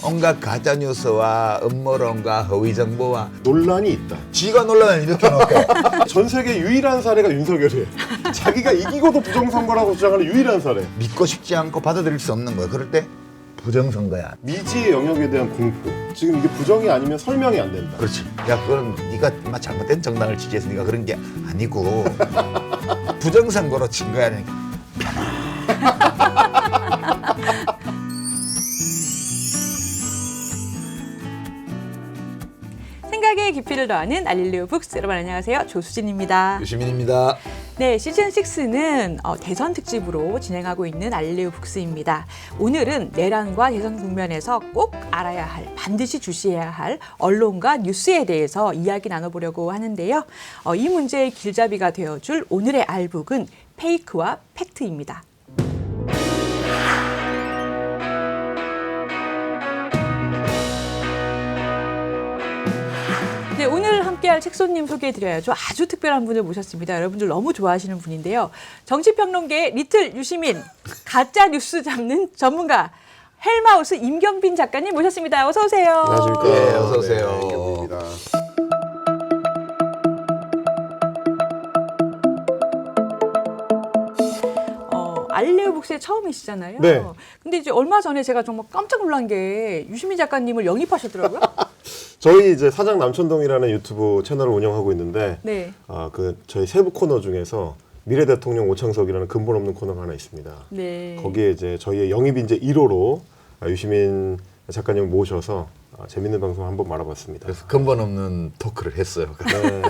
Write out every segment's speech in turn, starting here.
온갖 가짜 뉴스와 음모론과 허위 정보와 논란이 있다. 지가 논란을 일으켜 놓고 전 세계 유일한 사례가 윤석열이에요. 자기가 이기고도 부정선거라고 주장하는 유일한 사례. 믿고 싶지 않고 받아들일 수 없는 거야. 그럴 때 부정선거야. 미지의 영역에 대한 공포. 지금 이게 부정이 아니면 설명이 안 된다. 그렇지. 야, 그건 네가 막 잘못된 정당을 지지해서 네가 그런 게 아니고 부정선거로 친 거야. 생각의 깊이를 더하는 알릴리오 북스. 여러분 안녕하세요. 조수진입니다. 유시민입니다. 네, 시즌 6는 대선 특집으로 진행하고 있는 알릴리오 북스입니다. 오늘은 내란과 대선 국면에서 꼭 알아야 할, 반드시 주시해야 할 언론과 뉴스에 대해서 이야기 나눠보려고 하는데요. 이 문제의 길잡이가 되어줄 오늘의 알북은 페이크와 팩트입니다. 네, 오늘 함께할 책손님 소개해드려야죠. 아주 특별한 분을 모셨습니다. 여러분들 너무 좋아하시는 분인데요. 정치평론계의 리틀 유시민, 가짜 뉴스 잡는 전문가 헬마우스 임경빈 작가님 모셨습니다. 어서 오세요. 안녕하십니까. 네, 어서 오세요. 네, 임경빈입니다. 알릴리오 북스에 처음이시잖아요. 네. 근데 이제 얼마 전에 제가 정말 깜짝 놀란 게 유시민 작가님을 영입하셨더라고요. 저희 이제 사장 남천동이라는 유튜브 채널을 운영하고 있는데 네. 저희 세부 코너 중에서 미래 대통령 오창석이라는 근본 없는 코너가 하나 있습니다. 네. 거기에 이제 저희의 영입 인재 1호로 유시민 작가님 모셔서 재밌는 방송 한번 말아봤습니다. 그래서 근본 없는 토크를 했어요. 네.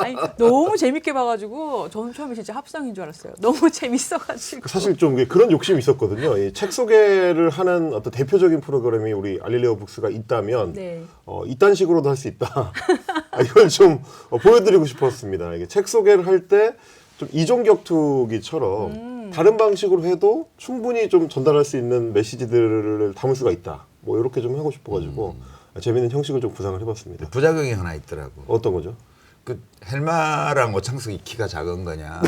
아니, 너무 재밌게 봐가지고 저는 처음에 진짜 합성인 줄 알았어요. 너무 재밌어가지고. 사실 좀 그런 욕심이 있었거든요. 이 책 소개를 하는 어떤 대표적인 프로그램이 우리 알릴리오 북스가 있다면 네. 이딴 식으로도 할 수 있다. 이걸 좀 보여드리고 싶었습니다. 이게 책 소개를 할 때 좀 이종격투기처럼 다른 방식으로 해도 충분히 좀 전달할 수 있는 메시지들을 담을 수가 있다. 뭐 이렇게 좀 하고 싶어가지고 재밌는 형식을 좀 구상을 해봤습니다. 부작용이 하나 있더라고. 어떤 거죠? 그 헬마랑 오창석이 키가 작은 거냐?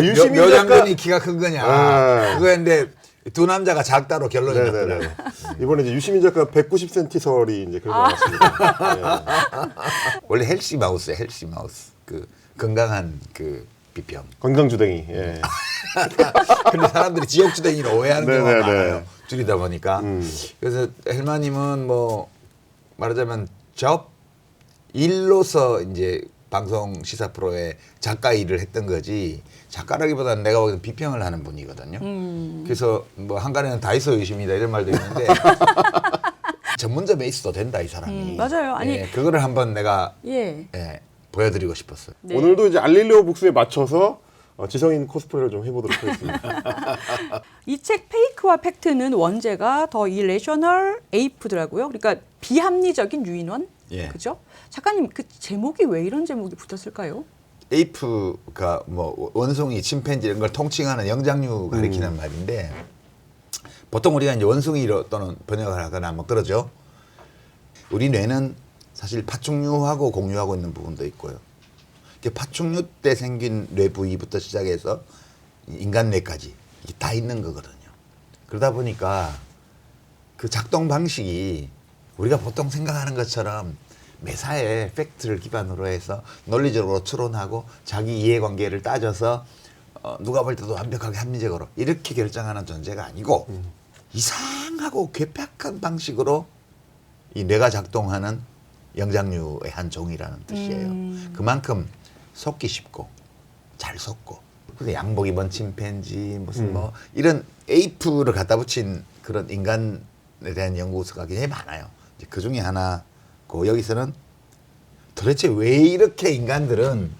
유시민 묘장군이 키가 큰 거냐? 아. 그거인데 두 남자가 작다로 결론이 났더라고. 네네네. 이번에 이제 유시민 작가 190cm 설이 이제 그래서 나왔습니다. 네. 원래 헬시 마우스야, 헬시 마우스. 그 건강한 그 비평. 건강주댕이. 예. 근데 사람들이 지역주댕이로 오해하는 경우가 네네네. 많아요. 줄이다 보니까. 그래서 헬마님은 뭐 말하자면 접 일로서 이제 방송 시사 프로에 작가 일을 했던 거지 작가라기보다는 내가 보기엔 비평을 하는 분이거든요. 그래서 뭐 한간에는 다이소 유심이다 이런 말도 있는데 전문점에 있어도 된다 이 사람이. 맞아요. 아니 예, 그거를 한번 내가 예. 보여드리고 싶었어요. 네. 오늘도 이제 알릴리오 북스에 맞춰서 지성인 코스프레를 좀 해보도록 하겠습니다. 이 책 페이크와 팩트는 원제가 더 일레셔널 에이프더라고요. 그러니까 비합리적인 유인원. 예. 그죠? 작가님 그 제목이 왜 이런 제목이 붙었을까요? 에이프가 뭐 원숭이, 침팬지 이런 걸 통칭하는 영장류 가리키는 말인데 보통 우리가 이제 원숭이로 또는 번역을 하거나 뭐 그러죠. 우리 뇌는 사실 파충류하고 공유하고 있는 부분도 있고요. 파충류 때 생긴 뇌 부위부터 시작해서 인간 뇌까지 이게 다 있는 거거든요. 그러다 보니까 그 작동 방식이 우리가 보통 생각하는 것처럼 매사에 팩트를 기반으로 해서 논리적으로 추론하고 자기 이해관계를 따져서 누가 볼 때도 완벽하게 합리적으로 이렇게 결정하는 존재가 아니고 이상하고 괴팍한 방식으로 이 뇌가 작동하는 영장류의 한 종이라는 뜻이에요. 그만큼 속기 쉽고 잘 속고 그래서 양복 입은 침팬지 무슨 뭐 이런 에이프를 갖다 붙인 그런 인간에 대한 연구서가 굉장히 많아요. 이제 그 중에 하나고 여기서는 도대체 왜 이렇게 인간들은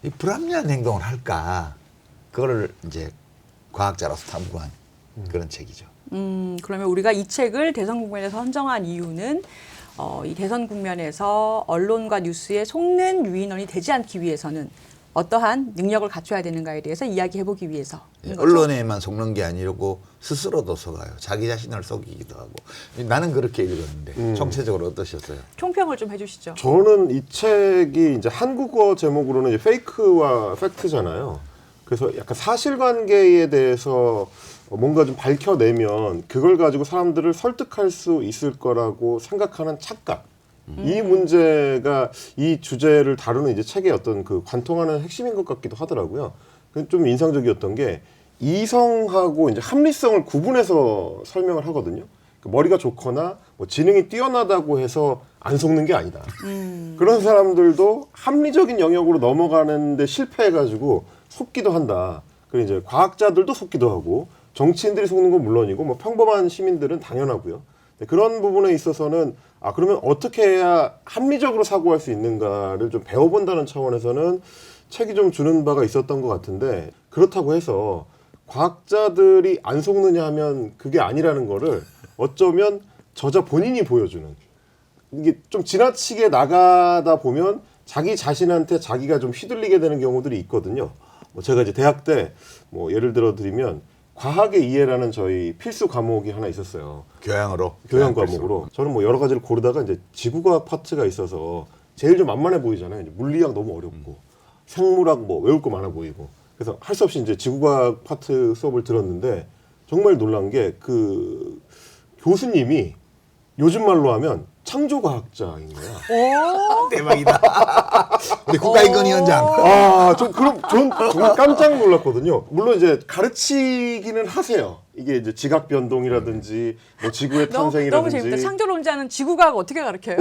이 불합리한 행동을 할까 그거를 이제 과학자로서 탐구한 그런 책이죠. 그러면 우리가 이 책을 대선 국면에서 선정한 이유는 이 대선 국면에서 언론과 뉴스에 속는 유인원이 되지 않기 위해서는 어떠한 능력을 갖춰야 되는가에 대해서 이야기해보기 위해서. 언론에만 속는 게 아니고 스스로도 속아요. 자기 자신을 속이기도 하고. 나는 그렇게 읽었는데 총체적으로 어떠셨어요? 총평을 좀 해주시죠. 저는 이 책이 이제 한국어 제목으로는 이제 페이크와 팩트잖아요. 그래서 약간 사실관계에 대해서 뭔가 좀 밝혀내면 그걸 가지고 사람들을 설득할 수 있을 거라고 생각하는 착각. 이 문제가 이 주제를 다루는 이제 책의 어떤 그 관통하는 핵심인 것 같기도 하더라고요. 좀 인상적이었던 게 이성하고 이제 합리성을 구분해서 설명을 하거든요. 머리가 좋거나 뭐 지능이 뛰어나다고 해서 안 속는 게 아니다. 그런 사람들도 합리적인 영역으로 넘어가는데 실패해가지고 속기도 한다. 그리고 이제 과학자들도 속기도 하고 정치인들이 속는 건 물론이고 뭐 평범한 시민들은 당연하고요. 그런 부분에 있어서는 그러면 어떻게 해야 합리적으로 사고할 수 있는가를 좀 배워본다는 차원에서는 책이 좀 주는 바가 있었던 것 같은데 그렇다고 해서 과학자들이 안 속느냐 하면 그게 아니라는 거를 어쩌면 저자 본인이 보여주는 이게 좀 지나치게 나가다 보면 자기 자신한테 자기가 좀 휘둘리게 되는 경우들이 있거든요. 뭐 제가 이제 대학 때 뭐 예를 들어 드리면 과학의 이해라는 저희 필수 과목이 하나 있었어요. 교양 과목으로. 저는 뭐 여러 가지를 고르다가 이제 지구과학 파트가 있어서 제일 좀 만만해 보이잖아요. 이제 물리학 너무 어렵고 생물학 뭐 외울 거 많아 보이고. 그래서 할 수 없이 이제 지구과학 파트 수업을 들었는데 정말 놀란 게 그 교수님이 요즘 말로 하면 창조과학자인 거야. 대박이다. 우리 국가인권위원장. 전 정말 깜짝 놀랐거든요. 물론 이제 가르치기는 하세요. 이게 이제 지각 변동이라든지 뭐 지구의 너무 탄생이라든지. 재밌다. 창조론자는 지구과학 어떻게 가르쳐요?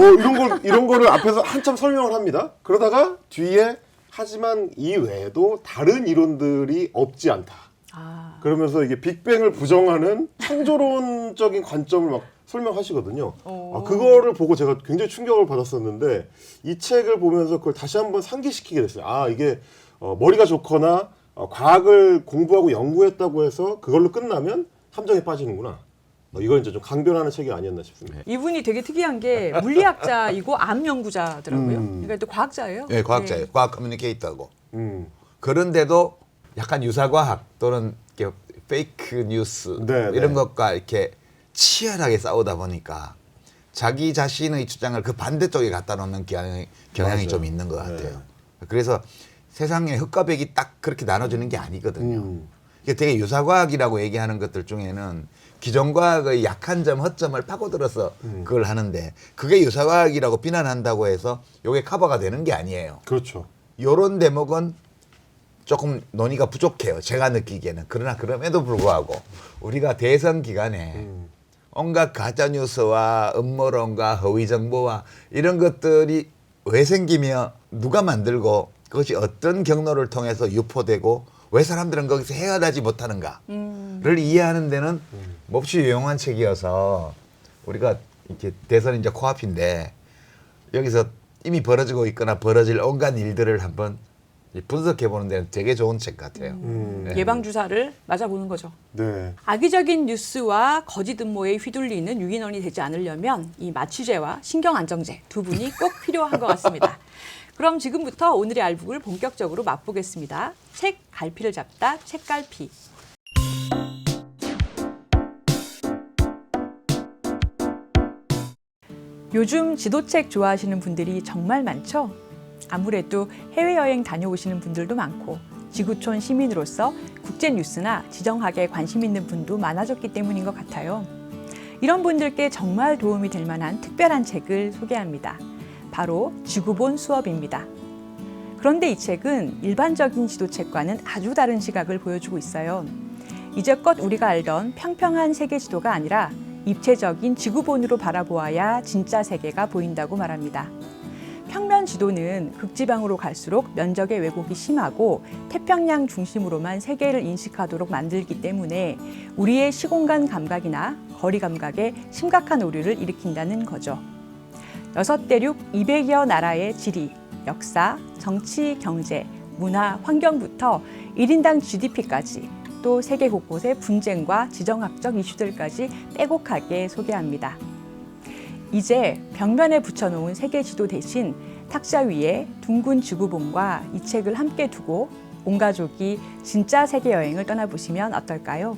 이런 거를 앞에서 한참 설명을 합니다. 그러다가 뒤에 하지만 이 외에도 다른 이론들이 없지 않다. 그러면서 이게 빅뱅을 부정하는 창조론적인 관점을 막 설명하시거든요. 그거를 보고 제가 굉장히 충격을 받았었는데 이 책을 보면서 그걸 다시 한번 상기시키게 됐어요. 이게 머리가 좋거나 과학을 공부하고 연구했다고 해서 그걸로 끝나면 함정에 빠지는구나. 이걸 이제 좀 강변하는 책이 아니었나 싶습니다. 이분이 되게 특이한 게 물리학자이고 암 연구자더라고요. 그러니까 또 과학자예요. 네, 과학자예요. 과학 커뮤니케이터고. 음. 그런데도 약간 유사과학 또는 이렇게 페이크 뉴스 네, 이런 네. 것과 이렇게 치열하게 싸우다 보니까 자기 자신의 주장을 그 반대쪽에 갖다 놓는 경향이 맞아요. 좀 있는 것 같아요. 네. 그래서 세상에 흑과 백이 딱 그렇게 나눠지는 게 아니거든요. 음. 이게 되게 유사과학이라고 얘기하는 것들 중에는 기존과학의 약한 점, 허점을 파고들어서 그걸 하는데 그게 유사과학이라고 비난한다고 해서 이게 커버가 되는 게 아니에요. 그렇죠. 요런 대목은 조금 논의가 부족해요. 제가 느끼기에는. 그러나 그럼에도 불구하고 우리가 대선 기간에 온갖 가짜뉴스와 음모론과 허위정보와 이런 것들이 왜 생기며 누가 만들고 그것이 어떤 경로를 통해서 유포되고 왜 사람들은 거기서 헤어나지 못하는가를 이해하는 데는 몹시 유용한 책이어서 우리가 이렇게 대선 이제 코앞인데 여기서 이미 벌어지고 있거나 벌어질 온갖 일들을 한번 분석해 보는 데는 되게 좋은 책 같아요. 네. 예방 주사를 맞아보는 거죠. 네. 악의적인 뉴스와 거짓 음모에 휘둘리는 유인원이 되지 않으려면 이 마취제와 신경안정제 두 분이 꼭 필요한 것 같습니다. 그럼 지금부터 오늘의 알북을 본격적으로 맛보겠습니다. 책 갈피를 잡다 책갈피. 요즘 지도책 좋아하시는 분들이 정말 많죠? 아무래도 해외여행 다녀오시는 분들도 많고 지구촌 시민으로서 국제 뉴스나 지정학에 관심 있는 분도 많아졌기 때문인 것 같아요. 이런 분들께 정말 도움이 될 만한 특별한 책을 소개합니다. 바로 지구본 수업입니다. 그런데 이 책은 일반적인 지도책과는 아주 다른 시각을 보여주고 있어요. 이제껏 우리가 알던 평평한 세계 지도가 아니라 입체적인 지구본으로 바라보아야 진짜 세계가 보인다고 말합니다. 평면 지도는 극지방으로 갈수록 면적의 왜곡이 심하고 태평양 중심으로만 세계를 인식하도록 만들기 때문에 우리의 시공간 감각이나 거리 감각에 심각한 오류를 일으킨다는 거죠. 6대륙 200여 나라의 지리, 역사, 정치, 경제, 문화, 환경부터 1인당 GDP까지 또 세계 곳곳의 분쟁과 지정학적 이슈들까지 빼곡하게 소개합니다. 이제 벽면에 붙여놓은 세계 지도 대신 탁자 위에 둥근 지구본과 이 책을 함께 두고 온 가족이 진짜 세계 여행을 떠나보시면 어떨까요?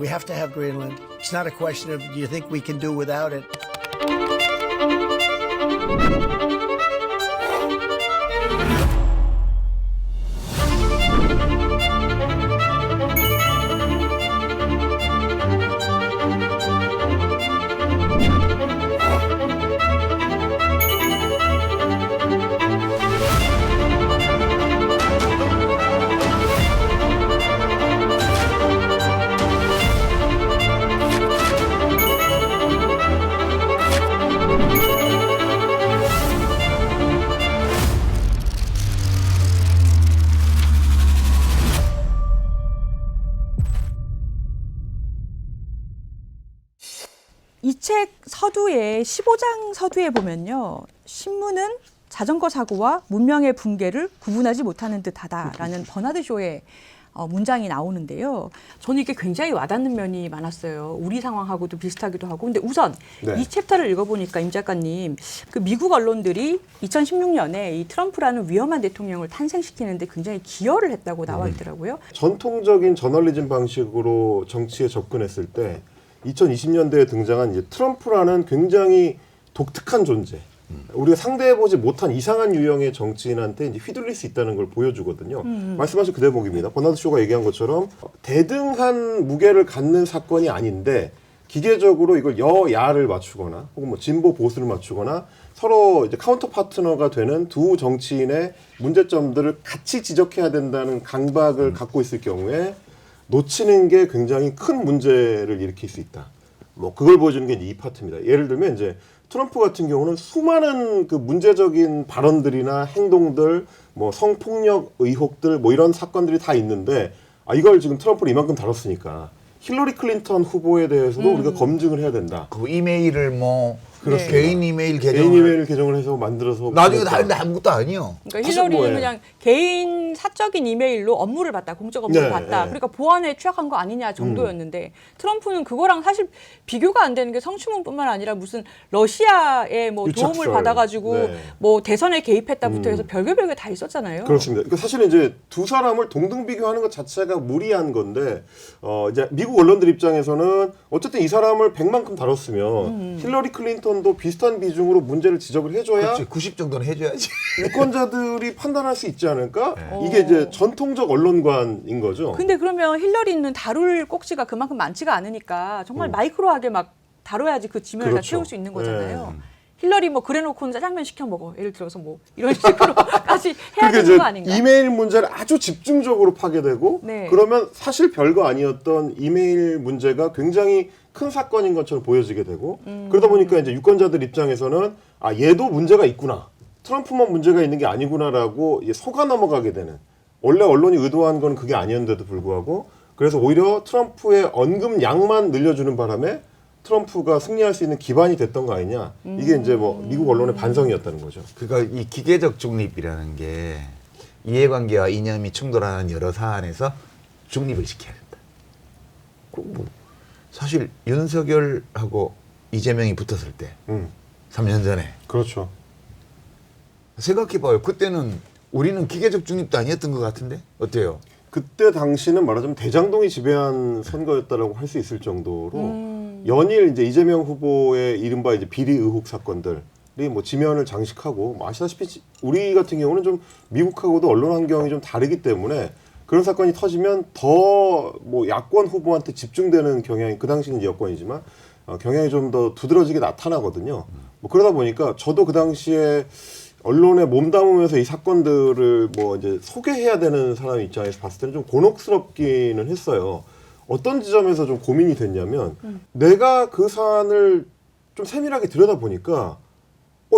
We have to have Greenland. It's not a question of do you think we can do without it. 이 책 서두에 15장 서두에 보면요. 신문은 자전거 사고와 문명의 붕괴를 구분하지 못하는 듯하다라는 버나드 쇼의 문장이 나오는데요. 저는 이게 굉장히 와닿는 면이 많았어요. 우리 상황하고도 비슷하기도 하고. 근데 우선 네. 이 챕터를 읽어보니까 임 작가님, 그 미국 언론들이 2016년에 이 트럼프라는 위험한 대통령을 탄생시키는데 굉장히 기여를 했다고 나와 있더라고요. 전통적인 저널리즘 방식으로 정치에 접근했을 때 2020년대에 등장한 이제 트럼프라는 굉장히 독특한 존재. 우리가 상대해보지 못한 이상한 유형의 정치인한테 이제 휘둘릴 수 있다는 걸 보여주거든요. 말씀하신 그 대목입니다. 버나드 쇼가 얘기한 것처럼 대등한 무게를 갖는 사건이 아닌데 기계적으로 이걸 여야를 맞추거나 혹은 뭐 진보 보수를 맞추거나 서로 이제 카운터 파트너가 되는 두 정치인의 문제점들을 같이 지적해야 된다는 강박을 갖고 있을 경우에 놓치는 게 굉장히 큰 문제를 일으킬 수 있다. 뭐 그걸 보여주는 게 이제 이 파트입니다. 예를 들면 이제 트럼프 같은 경우는 수많은 그 문제적인 발언들이나 행동들, 뭐 성폭력 의혹들, 뭐 이런 사건들이 다 있는데 이걸 지금 트럼프를 이만큼 다뤘으니까 힐러리 클린턴 후보에 대해서도 우리가 검증을 해야 된다. 그 이메일을 뭐 그렇습니다. 개인 이메일 개인 계정을 이메일 계정을 해서 만들어서 나중에 보냈다. 다른데 아무것도 아니요. 그러니까 사실 힐러리는 뭐예요? 그냥 개인 사적인 이메일로 업무를 봤다, 공적 업무를 네, 봤다. 네. 그러니까 보안에 취약한 거 아니냐 정도였는데 트럼프는 그거랑 사실 비교가 안 되는 게 성추문뿐만 아니라 무슨 러시아의 뭐 도움을 유착설. 받아가지고 네. 뭐 대선에 개입했다부터 해서 별게 다 있었잖아요. 그렇습니다. 그러니까 사실은 이제 두 사람을 동등 비교하는 것 자체가 무리한 건데 이제 미국 언론들 입장에서는 어쨌든 이 사람을 100만큼 다뤘으면 힐러리 클린턴도 비슷한 비중으로 문제를 지적을 해줘야 그렇지. 90 정도는 해줘야지. 유권자들이 판단할 수 있지 않을까? 이게 이제 전통적 언론관인 거죠. 근데 그러면 힐러리는 다룰 꼭지가 그만큼 많지가 않으니까 정말 마이크로하게 막 다뤄야지 그 지면을 다 그렇죠. 채울 수 있는 거잖아요. 힐러리 뭐 그래놓고는 짜장면 시켜 먹어. 예를 들어서 뭐 이런 식으로까지 해야 그러니까 되는 이제 거 아닌가? 이메일 문제를 아주 집중적으로 파괴되고 네. 그러면 사실 별거 아니었던 이메일 문제가 굉장히 큰 사건인 것처럼 보여지게 되고 그러다 보니까 이제 유권자들 입장에서는 얘도 문제가 있구나. 트럼프만 문제가 있는 게 아니구나라고 이제 속아 넘어가게 되는 원래 언론이 의도한 건 그게 아니었는데도 불구하고 그래서 오히려 트럼프의 언급량만 늘려주는 바람에 트럼프가 승리할 수 있는 기반이 됐던 거 아니냐. 이게 이제 뭐 미국 언론의 반성이었다는 거죠. 그러니까 이 기계적 중립이라는 게 이해관계와 이념이 충돌하는 여러 사안에서 중립을 지켜야 된다. 뭐 사실 윤석열하고 이재명이 붙었을 때 3년 전에 그렇죠. 생각해봐요. 그때는 우리는 기계적 중립도 아니었던 것 같은데 어때요? 그때 당시는 말하자면 대장동이 지배한 선거였다라고 할 수 있을 정도로 연일 이제 이재명 후보의 이른바 이제 비리 의혹 사건들이 뭐 지면을 장식하고 뭐 아시다시피 우리 같은 경우는 좀 미국하고도 언론 환경이 좀 다르기 때문에 그런 사건이 터지면 더 뭐 야권 후보한테 집중되는 경향이 그 당시는 여권이지만 경향이 좀 더 두드러지게 나타나거든요. 뭐 그러다 보니까 저도 그 당시에 언론에 몸담으면서 이 사건들을 뭐 이제 소개해야 되는 사람 입장에서 봤을 때는 좀 곤혹스럽기는 했어요. 어떤 지점에서 좀 고민이 됐냐면 내가 그 사안을 좀 세밀하게 들여다보니까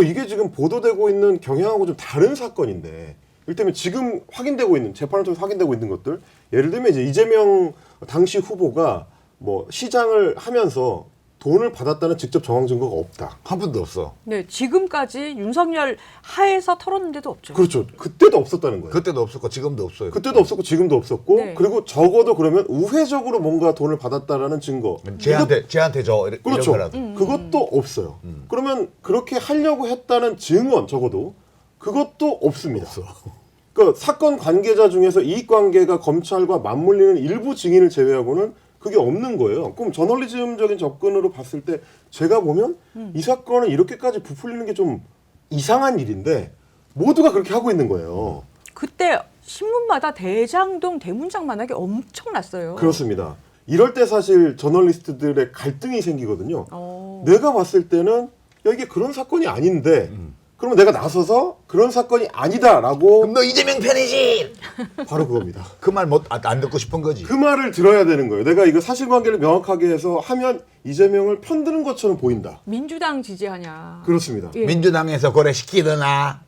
이게 지금 보도되고 있는 경향하고 좀 다른 사건인데 이를테면 지금 확인되고 있는 재판을 통해서 확인되고 있는 것들 예를 들면 이제 이재명 당시 후보가 뭐 시장을 하면서 돈을 받았다는 직접 정황 증거가 없다. 한 번도 없어. 네, 지금까지 윤석열 하에서 털었는데도 없죠. 그렇죠. 그때도 없었다는 거예요. 그때도 없었고 지금도 없어요. 그때도 없었고 지금도 없었고 네. 그리고 적어도 그러면 우회적으로 뭔가 돈을 받았다라는 증거 쟤한테 줘 이런 그렇죠. 거라도. 그것도 없어요. 그러면 그렇게 하려고 했다는 증언 적어도 그것도 없습니다. 그러니까 사건 관계자 중에서 이익관계가 검찰과 맞물리는 일부 증인을 제외하고는 그게 없는 거예요. 그럼 저널리즘적인 접근으로 봤을 때 제가 보면 이 사건은 이렇게까지 부풀리는 게 좀 이상한 일인데 모두가 그렇게 하고 있는 거예요. 그때 신문마다 대장동 대문짝만하게 엄청났어요. 그렇습니다. 이럴 때 사실 저널리스트들의 갈등이 생기거든요. 내가 봤을 때는 이게 그런 사건이 아닌데 그러면 내가 나서서 그런 사건이 아니다라고 그럼 너 이재명 편이지. 바로 그겁니다. 그 말 안 듣고 싶은 거지. 그 말을 들어야 되는 거예요. 내가 이거 사실관계를 명확하게 해서 하면 이재명을 편드는 것처럼 보인다. 민주당 지지하냐. 그렇습니다. 예. 민주당에서 고려시키더나.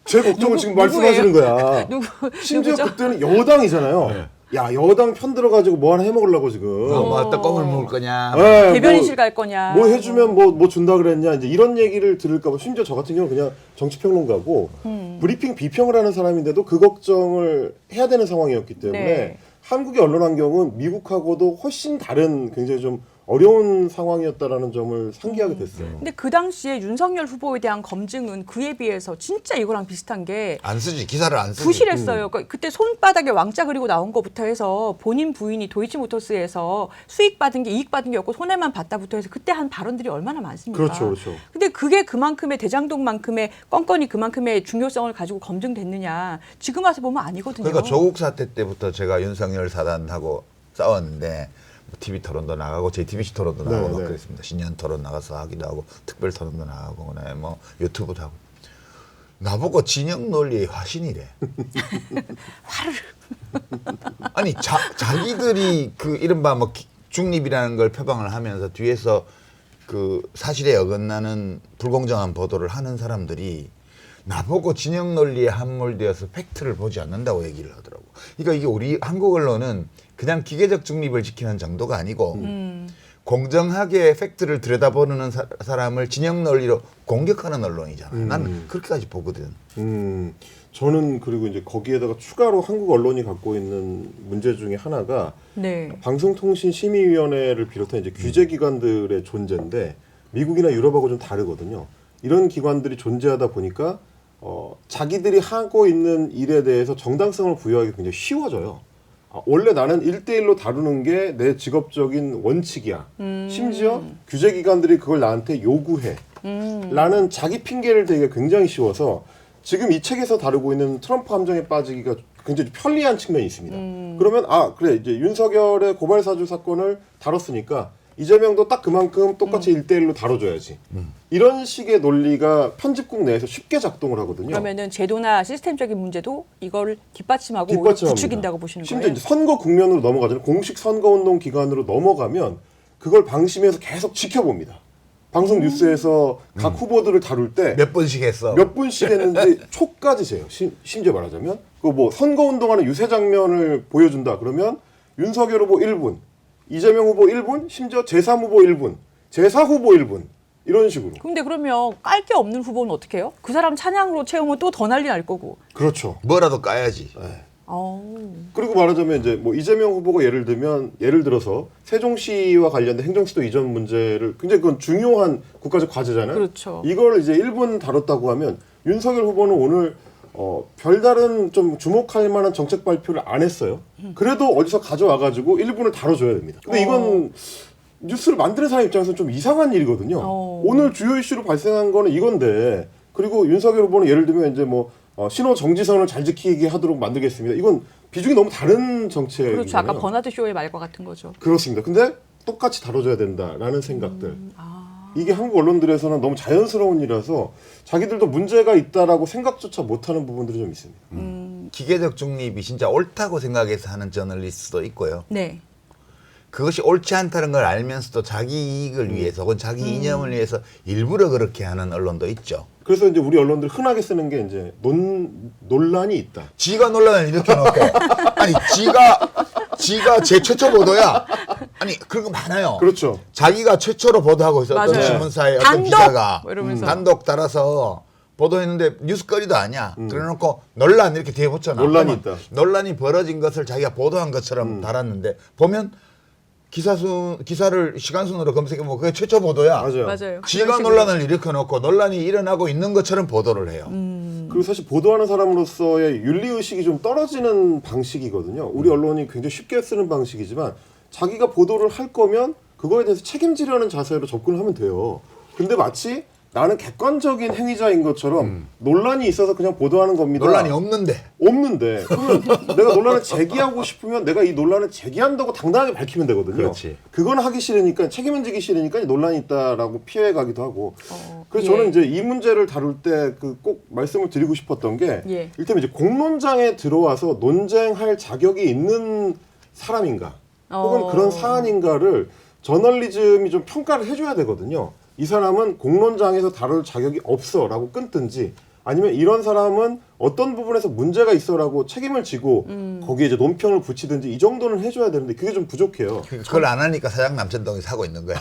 제 걱정을 지금 누구예요? 말씀하시는 거야. 누구 심지어 누구죠? 그때는 여당이잖아요. 야 여당 편 들어가지고 뭐 하나 해먹으려고 지금. 뭐 어떤 껌을 먹을 거냐. 네, 대변인실 갈 거냐. 뭐 해주면 뭐 준다 그랬냐 이제 이런 얘기를 들을까 봐 심지어 저 같은 경우는 그냥 정치평론가고 브리핑 비평을 하는 사람인데도 그 걱정을 해야 되는 상황이었기 때문에 네. 한국의 언론 환경은 미국하고도 훨씬 다른 굉장히 좀 어려운 상황이었다라는 점을 상기하게 됐어요. 근데 그 당시에 윤석열 후보에 대한 검증은 그에 비해서 진짜 이거랑 비슷한 게 안 쓰지. 기사를 안 쓰지. 부실했어요. 그러니까 그때 손바닥에 왕자 그리고 나온 것부터 해서 본인 부인이 도이치모터스에서 수익 받은 게 이익 받은 게 없고 손해만 봤다부터 해서 그때 한 발언들이 얼마나 많습니까? 그렇죠, 그렇죠. 근데 그게 그만큼의 대장동만큼의 건건이 그만큼의 중요성을 가지고 검증됐느냐? 지금 와서 보면 아니거든요. 그러니까 조국 사태 때부터 제가 윤석열 사단하고 싸웠는데 뭐 TV 토론도 나가고 JTBC 토론도 네, 나가고 막 네. 그랬습니다. 신년 토론 나가서 하기도 하고 특별 토론도 나가고 그다음에 뭐 유튜브도 하고 나보고 진영 논리의 화신이래. 아니 자기들이 그 이른바 뭐 중립이라는 걸 표방을 하면서 뒤에서 그 사실에 어긋나는 불공정한 보도를 하는 사람들이 나보고 진영 논리에 함몰되어서 팩트를 보지 않는다고 얘기를 하더라고. 그러니까 이게 우리 한국 언론은 그냥 기계적 중립을 지키는 정도가 아니고 공정하게 팩트를 들여다보는 사람을 진영 논리로 공격하는 언론이잖아. 나는 그렇게까지 보거든. 저는 그리고 이제 거기에다가 추가로 한국 언론이 갖고 있는 문제 중에 하나가 네. 방송통신심의위원회를 비롯한 이제 규제기관들의 존재인데 미국이나 유럽하고 좀 다르거든요. 이런 기관들이 존재하다 보니까 자기들이 하고 있는 일에 대해서 정당성을 부여하기 굉장히 쉬워져요. 원래 나는 1대1로 다루는 게 내 직업적인 원칙이야. 심지어 규제기관들이 그걸 나한테 요구해. 라는 자기 핑계를 대기가 굉장히 쉬워서 지금 이 책에서 다루고 있는 트럼프 함정에 빠지기가 굉장히 편리한 측면이 있습니다. 그러면 그래 이제 윤석열의 고발 사주 사건을 다뤘으니까 이재명도 딱 그만큼 똑같이 1대1로 다뤄줘야지. 이런 식의 논리가 편집국 내에서 쉽게 작동을 하거든요. 그러면은 제도나 시스템적인 문제도 이걸 뒷받침하고 오히려 뒷받침합니다. 부추긴다고 보시는 심지어 거예요? 이제 선거 국면으로 넘어가잖아요. 공식 선거운동 기간으로 넘어가면 그걸 방심해서 계속 지켜봅니다. 방송 뉴스에서 각 후보들을 다룰 때 몇 번씩 했어. 몇 분씩 했는지 초까지 재요. 심지어 말하자면 그 뭐 선거운동하는 유세 장면을 보여준다 그러면 윤석열 후보 1분, 이재명 후보 1분, 심지어 제3 후보 1분, 제4 후보 1분 이런 식으로. 근데 그러면 깔 게 없는 후보는 어떻게 해요? 그 사람 찬양으로 채우면 또 더 난리 날 거고. 그렇죠. 뭐라도 까야지. 그리고 말하자면 이제 뭐 이재명 후보가 예를 들어서 세종시와 관련된 행정수도 이전 문제를 굉장히 그건 중요한 국가적 과제잖아요. 그렇죠. 이걸 이제 1분 다뤘다고 하면 윤석열 후보는 오늘 별다른 좀 주목할 만한 정책 발표를 안 했어요. 그래도 어디서 가져와가지고 1분을 다뤄줘야 됩니다. 근데 이건 뉴스를 만드는 사람 입장에서는 좀 이상한 일이거든요. 오늘 주요 이슈로 발생한 거는 이건데 그리고 윤석열 후보는 예를 들면 이제 뭐 신호 정지선을 잘 지키게 하도록 만들겠습니다. 이건 비중이 너무 다른 정책이잖아요. 그렇죠. 아까 버나드 쇼의 말과 같은 거죠. 그렇습니다. 근데 똑같이 다뤄줘야 된다라는 생각들. 이게 한국 언론들에서는 너무 자연스러운 일이라서 자기들도 문제가 있다라고 생각조차 못하는 부분들이 좀 있습니다. 기계적 중립이 진짜 옳다고 생각해서 하는 저널리스트도 있고요. 네. 그것이 옳지 않다는 걸 알면서도 자기 이익을 위해서 혹은 자기 이념을 위해서 일부러 그렇게 하는 언론도 있죠. 그래서 이제 우리 언론들 흔하게 쓰는 게 이제 논란이 있다. 지가 논란을 일으켜놓고 아니 지가 제 최초 보도야. 아니 그런 거 많아요. 그렇죠. 자기가 최초로 보도하고 있었던 맞아요. 신문사의 어떤 단독! 기자가 뭐 이러면서. 단독 따라서 보도했는데 뉴스거리도 아니야. 그래놓고 논란 이렇게 뒤에 붙여놔. 논란이 그러면 있다. 논란이 벌어진 것을 자기가 보도한 것처럼 달았는데 보면 기사를 시간순으로 검색해보면 그게 최초 보도야. 맞아요. 맞아요. 지가 그런 식으로. 논란을 일으켜놓고 논란이 일어나고 있는 것처럼 보도를 해요. 그리고 사실 보도하는 사람으로서의 윤리의식이 좀 떨어지는 방식이거든요. 우리 언론이 굉장히 쉽게 쓰는 방식이지만 자기가 보도를 할 거면 그거에 대해서 책임지려는 자세로 접근을 하면 돼요. 근데 마치 나는 객관적인 행위자인 것처럼 논란이 있어서 그냥 보도하는 겁니다. 논란이 없는데. 그러면 내가 논란을 제기하고 싶으면 내가 이 논란을 제기한다고 당당하게 밝히면 되거든요. 그렇지. 그건 하기 싫으니까 책임은 지기 싫으니까 논란이 있다라고 피해가기도 하고. 그래서 예. 저는 이제 이 문제를 다룰 때 그 꼭 말씀을 드리고 싶었던 게 예. 일테면 이제 공론장에 들어와서 논쟁할 자격이 있는 사람인가 혹은 그런 사안인가를 저널리즘이 좀 평가를 해줘야 되거든요. 이 사람은 공론장에서 다룰 자격이 없어라고 끊든지 아니면 이런 사람은 어떤 부분에서 문제가 있어라고 책임을 지고 거기에 이제 논평을 붙이든지 이 정도는 해줘야 되는데 그게 좀 부족해요. 그걸 안 하니까 사장 남천동이 사고 있는 거야.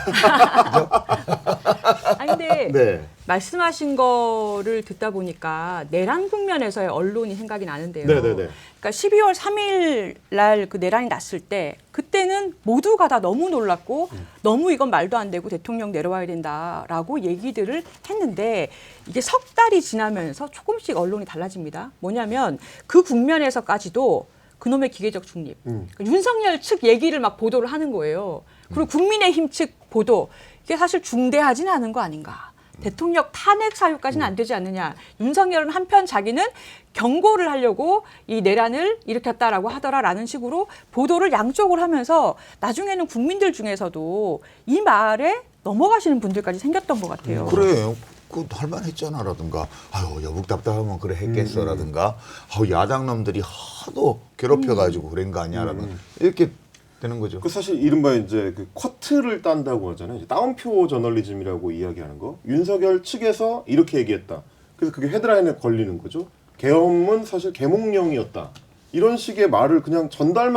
아니 근데 네. 말씀하신 거를 듣다 보니까 내란 국면에서의 언론이 생각이 나는데요. 네네네. 그러니까 12월 3일 날 그 내란이 났을 때 그때는 모두가 다 너무 놀랐고 너무 이건 말도 안 되고 대통령 내려와야 된다라고 얘기들을 했는데 이게 석 달이 지나면서 조금씩 언론이 달라집니다. 뭐냐면 그 국면에서까지도 그놈의 기계적 중립. 그러니까 윤석열 측 얘기를 막 보도를 하는 거예요. 그리고 국민의힘 측 보도. 이게 사실 중대하진 않은 거 아닌가. 대통령 탄핵 사유까지는 안 되지 않느냐. 윤석열은 한편 자기는 경고를 하려고 이 내란을 일으켰다라고 하더라라는 식으로 보도를 양쪽을 하면서 나중에는 국민들 중에서도 이 말에 넘어가시는 분들까지 생겼던 것 같아요. 그래. 그 할만했잖아라든가 아유 여북 답답하면 그래 했겠어라든가 아유 야당놈들이 하도 괴롭혀가지고 그런 거 아니야라든가 이렇게 되는 거죠. 그 사실 이른바 이제 그 쿼트를 딴다고 하잖아요. 이제 따옴표 저널리즘이라고 이야기하는 거. 윤석열 측에서 이렇게 얘기했다. 그래서 그게 헤드라인에 걸리는 거죠. 계엄은 사실 계몽령이었다. 이런 식의 말을 그냥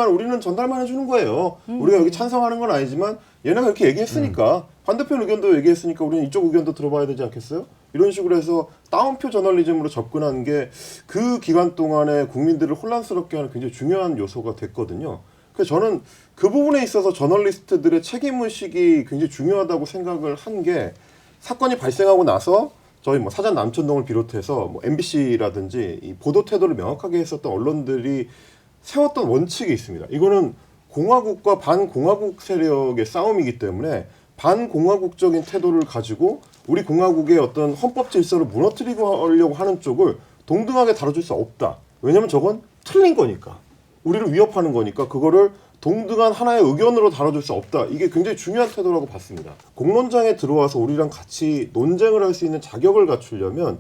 우리는 전달만 해주는 거예요. 우리가 여기 찬성하는 건 아니지만 얘네가 이렇게 얘기했으니까 반대편 의견도 얘기했으니까 우리는 이쪽 의견도 들어봐야 되지 않겠어요? 이런 식으로 해서 따옴표 저널리즘으로 접근한 게 그 기간 동안에 국민들을 혼란스럽게 하는 굉장히 중요한 요소가 됐거든요. 그래서 저는 그 부분에 있어서 저널리스트들의 책임의식이 굉장히 중요하다고 생각을 한 게 사건이 발생하고 나서 저희 뭐 사전 남천동을 비롯해서 뭐 MBC라든지 이 보도 태도를 명확하게 했었던 언론들이 세웠던 원칙이 있습니다. 이거는 공화국과 반공화국 세력의 싸움이기 때문에 반공화국적인 태도를 가지고 우리 공화국의 어떤 헌법 질서를 무너뜨리고 하려고 하는 쪽을 동등하게 다뤄줄 수 없다. 왜냐하면 저건 틀린 거니까. 우리를 위협하는 거니까 그거를 동등한 하나의 의견으로 다뤄줄 수 없다. 이게 굉장히 중요한 태도라고 봤습니다. 공론장에 들어와서 우리랑 같이 논쟁을 할 수 있는 자격을 갖추려면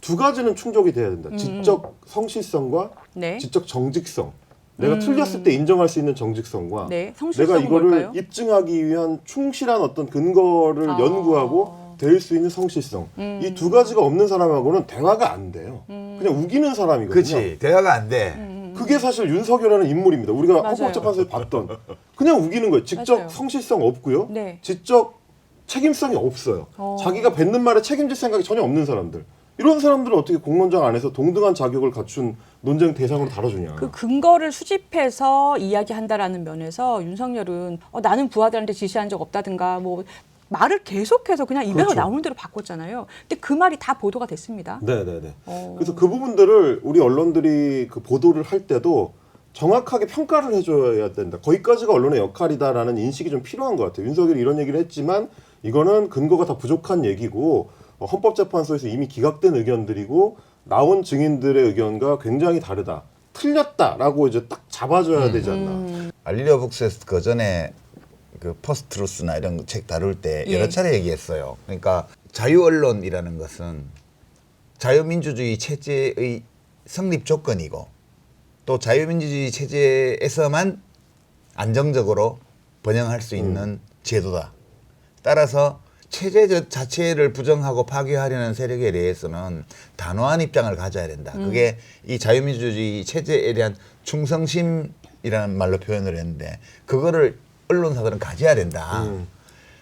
두 가지는 충족이 돼야 된다. 지적 성실성과 네. 지적 정직성. 내가 틀렸을 때 인정할 수 있는 정직성과 네. 내가 성실성은 이거를 뭘까요? 입증하기 위한 충실한 어떤 근거를 연구하고 될 수 있는 성실성. 이 두 가지가 없는 사람하고는 대화가 안 돼요. 그냥 우기는 사람이거든요. 그렇지. 대화가 안 돼. 그게 사실 윤석열이라는 인물입니다. 우리가 맞아요. 헌법재판소에 봤던 그냥 우기는 거예요. 직접 맞아요. 성실성 없고요. 네. 직접 책임성이 없어요. 자기가 뱉는 말에 책임질 생각이 전혀 없는 사람들. 이런 사람들을 어떻게 공론장 안에서 동등한 자격을 갖춘 논쟁 대상으로 다뤄주냐. 그 근거를 수집해서 이야기한다라는 면에서 윤석열은 나는 부하들한테 지시한 적 없다든가 뭐 말을 계속해서 그냥 입에서 그렇죠. 나오는 대로 바꿨잖아요. 근데 그 말이 다 보도가 됐습니다. 네네네. 그래서 그 부분들을 우리 언론들이 그 보도를 할 때도 정확하게 평가를 해줘야 된다. 거기까지가 언론의 역할이다라는 인식이 좀 필요한 것 같아요. 윤석열이 이런 얘기를 했지만 이거는 근거가 다 부족한 얘기고 헌법재판소에서 이미 기각된 의견들이고 나온 증인들의 의견과 굉장히 다르다. 틀렸다라고 이제 딱 잡아줘야 되지 않나. 알리오 북스에서 그 전에 그 포스트루스나 이런 책 다룰 때 예. 여러 차례 얘기했어요. 그러니까 자유 언론이라는 것은 자유민주주의 체제의 성립 조건이고 또 자유민주주의 체제에서만 안정적으로 번영할 수 있는 제도다. 따라서 체제 자체를 부정하고 파괴하려는 세력에 대해서는 단호한 입장을 가져야 된다. 그게 이 자유민주주의 체제에 대한 충성심이라는 말로 표현을 했는데 그거를 언론사들은 가져야 된다.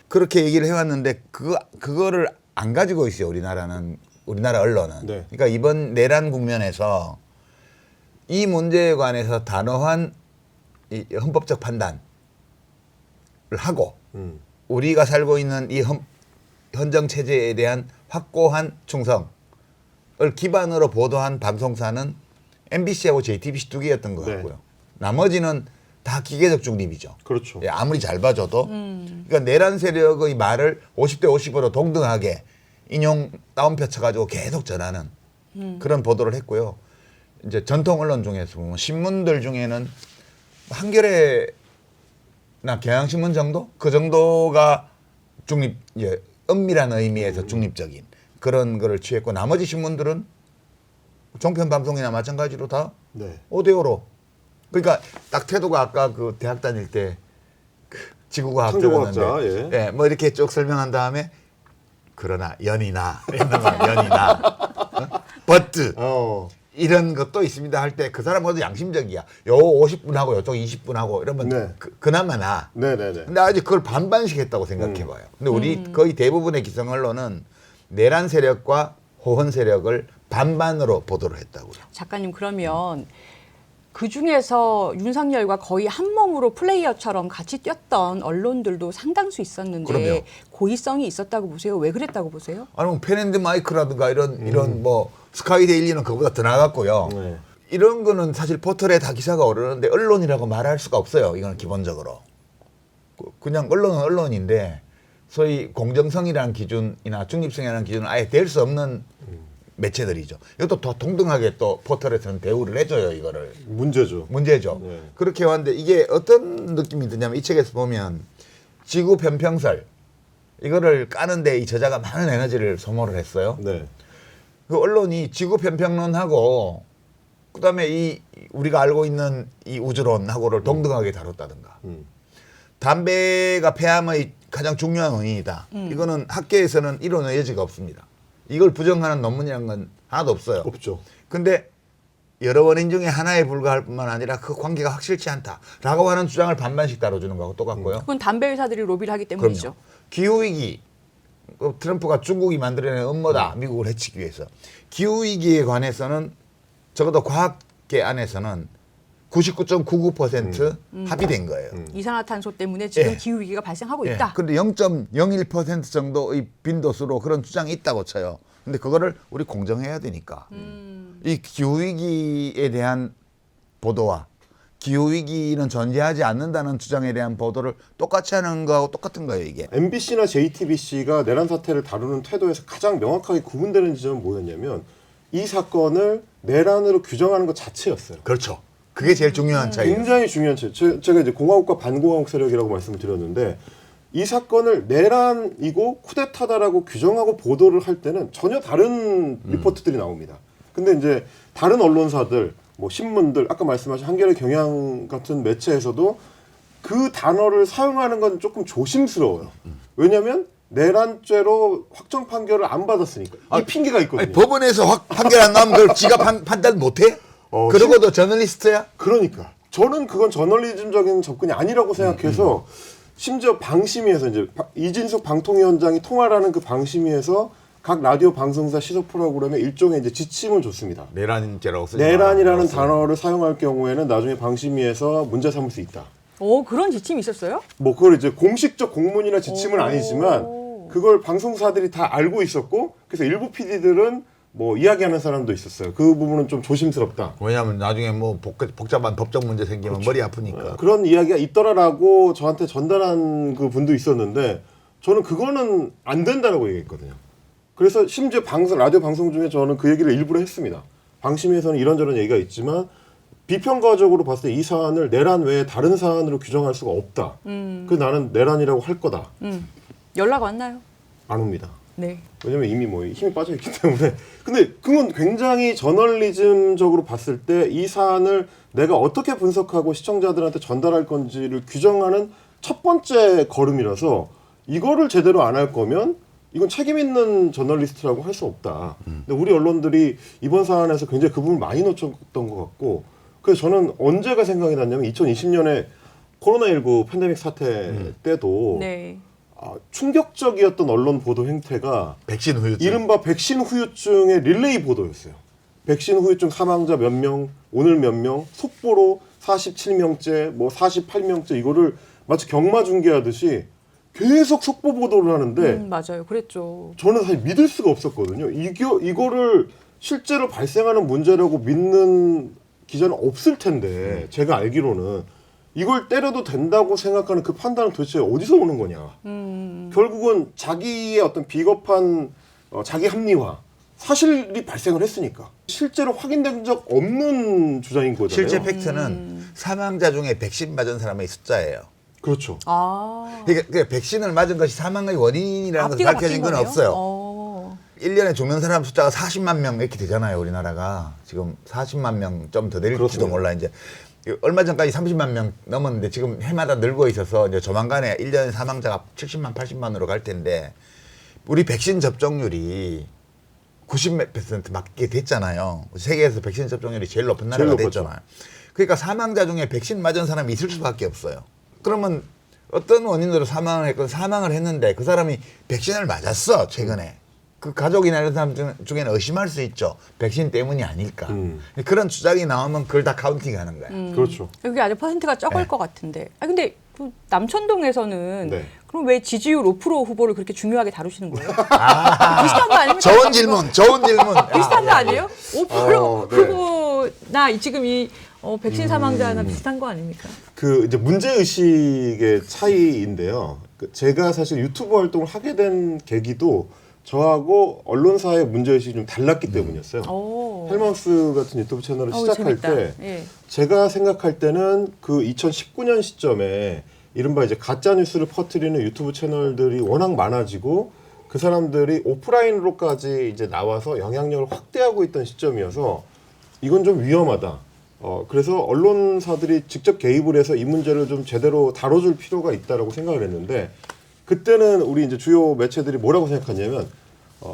그렇게 얘기를 해왔는데 그거를 안 가지고 있어요. 우리나라 언론은. 네. 그러니까 이번 내란 국면에서 이 문제에 관해서 단호한 이 헌법적 판단을 하고 우리가 살고 있는 이 헌정 체제에 대한 확고한 충성을 기반으로 보도한 방송사는 MBC하고 JTBC 두 개였던 것 네. 같고요. 나머지는 다 기계적 중립이죠. 그렇죠. 예, 아무리 잘 봐줘도. 그러니까 내란 세력의 말을 50대 50으로 동등하게 인용 따옴표 쳐가지고 계속 전하는 그런 보도를 했고요. 이제 전통 언론 중에서 보면 신문들 중에는 한겨레나 경향신문 정도? 그 정도가 중립, 예, 엄밀한 의미에서 중립적인 그런 거를 취했고 나머지 신문들은 종편 방송이나 마찬가지로 다 네. 5대5로. 그러니까 딱 태도가 아까 그 대학 다닐 때 그 지구과학 창조과학자, 들었는데 예. 예, 뭐 이렇게 쭉 설명한 다음에 그러나 연이나 이런 거 연이나 버트 어. 이런 것도 있습니다 할 때 그 사람 모두 양심적이야. 요 50분 하고 요쪽 20분 하고 이러면 네. 그나마 나. 네네네. 근데 아직 그걸 반반씩 했다고 생각해봐요. 근데 우리 거의 대부분의 기성 언론은 내란 세력과 호헌 세력을 반반으로 보도를 했다고요. 작가님 그러면 그 중에서 윤석열과 거의 한 몸으로 플레이어처럼 같이 뛰었던 언론들도 상당수 있었는데 그럼요. 고의성이 있었다고 보세요? 왜 그랬다고 보세요? 아니면 펜앤드 마이크라든가 이런 뭐 스카이 데일리는 그거보다 더 나갔고요. 네. 이런 거는 사실 포털에 다 기사가 오르는데 언론이라고 말할 수가 없어요. 이건 기본적으로. 그냥 언론은 언론인데 소위 공정성이라는 기준이나 중립성이라는 기준은 아예 될 수 없는 매체들이죠. 이것도 더 동등하게 또 포털에서는 대우를 해줘요. 이거를. 문제죠. 문제죠. 네. 그렇게 왔는데 이게 어떤 느낌이 드냐면 이 책에서 보면 지구 편평설 이거를 까는데 이 저자가 많은 에너지를 소모를 했어요. 네. 그 언론이 지구 편평론하고 그다음에 이 우리가 알고 있는 이 우주론하고를 동등하게 다뤘다든가. 담배가 폐암의 가장 중요한 원인이다. 이거는 학계에서는 이론의 여지가 없습니다. 이걸 부정하는 논문이라는 건 하나도 없어요. 없죠. 근데 여러 원인 중에 하나에 불과할 뿐만 아니라 그 관계가 확실치 않다라고 하는 주장을 반반씩 다뤄주는 거하고 똑같고요. 그건 담배 회사들이 로비를 하기 때문이죠. 그럼요. 기후위기, 트럼프가 중국이 만들어낸 음모다. 미국을 해치기 위해서. 기후위기에 관해서는 적어도 과학계 안에서는 99.99% 합의된 거예요. 이산화탄소 때문에 지금 예. 기후 위기가 발생하고 예. 있다. 그런데 0.01% 정도의 빈도수로 그런 주장이 있다고 쳐요. 근데 그거를 우리 공정해야 되니까. 이 기후위기에 대한 보도와 기후위기는 존재하지 않는다는 주장에 대한 보도를 똑같이 하는 거하고 똑같은 거예요, 이게. MBC나 JTBC가 내란 사태를 다루는 태도에서 가장 명확하게 구분되는 지점은 뭐였냐면 이 사건을 내란으로 규정하는 것 자체였어요. 그렇죠. 그게 제일 중요한 차이예요. 굉장히 중요한 차이. 제가 이제 공화국과 반공화국 세력이라고 말씀을 드렸는데 이 사건을 내란이고 쿠데타다라고 규정하고 보도를 할 때는 전혀 다른 리포트들이 나옵니다. 근데 이제 다른 언론사들, 뭐 신문들, 아까 말씀하신 한겨레 경향 같은 매체에서도 그 단어를 사용하는 건 조금 조심스러워요. 왜냐하면 내란죄로 확정 판결을 안 받았으니까. 이 핑계가 있거든요. 아니, 법원에서 판결 안 나오면 그걸 지가 판단 못해? 그러고도 저널리스트야? 그러니까 저는 그건 저널리즘적인 접근이 아니라고 생각해서 심지어 방심위에서 이제 이진숙 방통위원장이 통화를 하는 그 방심위에서 각 라디오 방송사 시사 프로그램에 일종의 이제 지침을 줬습니다. 내란죄라고 쓰지 내란이라는 마라. 단어를 사용할 경우에는 나중에 방심위에서 문제 삼을 수 있다. 오, 그런 지침이 있었어요? 뭐 그걸 이제 공식적 공문이나 지침은 오. 아니지만 그걸 방송사들이 다 알고 있었고 그래서 일부 PD들은 뭐 이야기하는 사람도 있었어요. 그 부분은 좀 조심스럽다. 왜냐하면 나중에 뭐 복잡한 법적 문제 생기면 머리 아프니까. 그런 이야기가 있더라라고 저한테 전달한 그 분도 있었는데 저는 그거는 안 된다라고 얘기했거든요. 그래서 심지어 라디오 방송 중에 저는 그 얘기를 일부러 했습니다. 방심위에서는 이런저런 얘기가 있지만 비평가적으로 봤을 때 이 사안을 내란 외에 다른 사안으로 규정할 수가 없다. 그래서 나는 내란이라고 할 거다. 연락 왔나요? 안 옵니다. 네. 왜냐면 이미 뭐 힘이 빠져있기 때문에. 근데 그건 굉장히 저널리즘적으로 봤을 때 이 사안을 내가 어떻게 분석하고 시청자들한테 전달할 건지를 규정하는 첫 번째 걸음이라서 이거를 제대로 안 할 거면 이건 책임 있는 저널리스트라고 할 수 없다. 근데 우리 언론들이 이번 사안에서 굉장히 그 부분을 많이 놓쳤던 것 같고 그래서 저는 언제가 생각이 났냐면 2020년에 코로나19 팬데믹 사태 때도 네. 충격적이었던 언론 보도 행태가 백신 후유증. 이른바 백신 후유증의 릴레이 보도였어요. 백신 후유증 사망자 몇 명, 오늘 몇 명, 속보로 47명째, 뭐 48명째 이거를 마치 경마 중계하듯이 계속 속보 보도를 하는데 맞아요. 그랬죠. 저는 사실 믿을 수가 없었거든요. 이거를 실제로 발생하는 문제라고 믿는 기자는 없을 텐데 제가 알기로는 이걸 때려도 된다고 생각하는 그 판단은 도대체 어디서 오는 거냐. 결국은 자기의 어떤 비겁한 자기 합리화, 사실이 발생을 했으니까. 실제로 확인된 적 없는 주장인 거잖아요. 실제 팩트는 사망자 중에 백신 맞은 사람의 숫자예요. 그렇죠. 아. 그러니까 백신을 맞은 것이 사망의 원인이라는 것이 앞뒤가 밝혀진 건 바뀐 없어요. 거네요. 1년에 죽는 사람 숫자가 40만 명 이렇게 되잖아요, 우리나라가. 지금 40만 명 좀 더 될지도 그렇습니다. 몰라, 이제. 얼마 전까지 30만 명 넘었는데 지금 해마다 늘고 있어서 이제 조만간에 1년 사망자가 70만, 80만으로 갈 텐데 우리 백신 접종률이 90몇 % 맞게 됐잖아요. 세계에서 백신 접종률이 제일 높은 나라가 제일 높았죠. 됐잖아요. 그러니까 사망자 중에 백신 맞은 사람이 있을 수밖에 없어요. 그러면 어떤 원인으로 사망을 했건 사망을 했는데 그 사람이 백신을 맞았어 최근에. 그 가족이나 이런 사람 중에는 의심할 수 있죠. 백신 때문이 아닐까. 그런 주장이 나오면 그걸 다 카운팅하는 거야. 그렇죠. 여기 아주 퍼센트가 적을 네. 것 같은데. 아 근데 그 남천동에서는 네. 그럼 왜 지지율 5% 후보를 그렇게 중요하게 다루시는 거예요? 비슷한 거 아닙니까? 좋은 질문, 좋은 질문. 비슷한 거 아니에요? 5% 네. 후보나 지금 이 백신 사망자나 비슷한 거 아닙니까? 그 이제 문제 의식의 차이인데요. 제가 사실 유튜브 활동을 하게 된 계기도 저하고 언론사의 문제 의식이 좀 달랐기 때문이었어요. 오. 헬마우스 같은 유튜브 채널을 시작할 재밌다. 때 예. 제가 생각할 때는 그 2019년 시점에 이른바 이제 가짜 뉴스를 퍼뜨리는 유튜브 채널들이 워낙 많아지고 그 사람들이 오프라인으로까지 이제 나와서 영향력을 확대하고 있던 시점이어서 이건 좀 위험하다. 그래서 언론사들이 직접 개입을 해서 이 문제를 좀 제대로 다뤄줄 필요가 있다라고 생각을 했는데 그때는 우리 이제 주요 매체들이 뭐라고 생각하냐면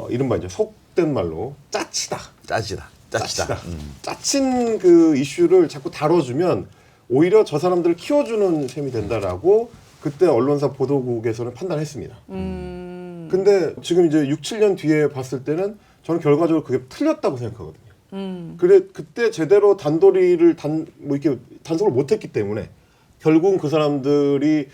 이른바 이제 속된 말로 짜치다. 짜치다. 짜친 그 이슈를 자꾸 다뤄주면 오히려 저 사람들을 키워주는 셈이 된다라고 그때 언론사 보도국에서는 판단했습니다. 근데 지금 이제 6, 7년 뒤에 봤을 때는 저는 결과적으로 그게 틀렸다고 생각하거든요. 그래 그때 제대로 단도리를 이렇게 단속을 못했기 때문에 결국은 그 사람들이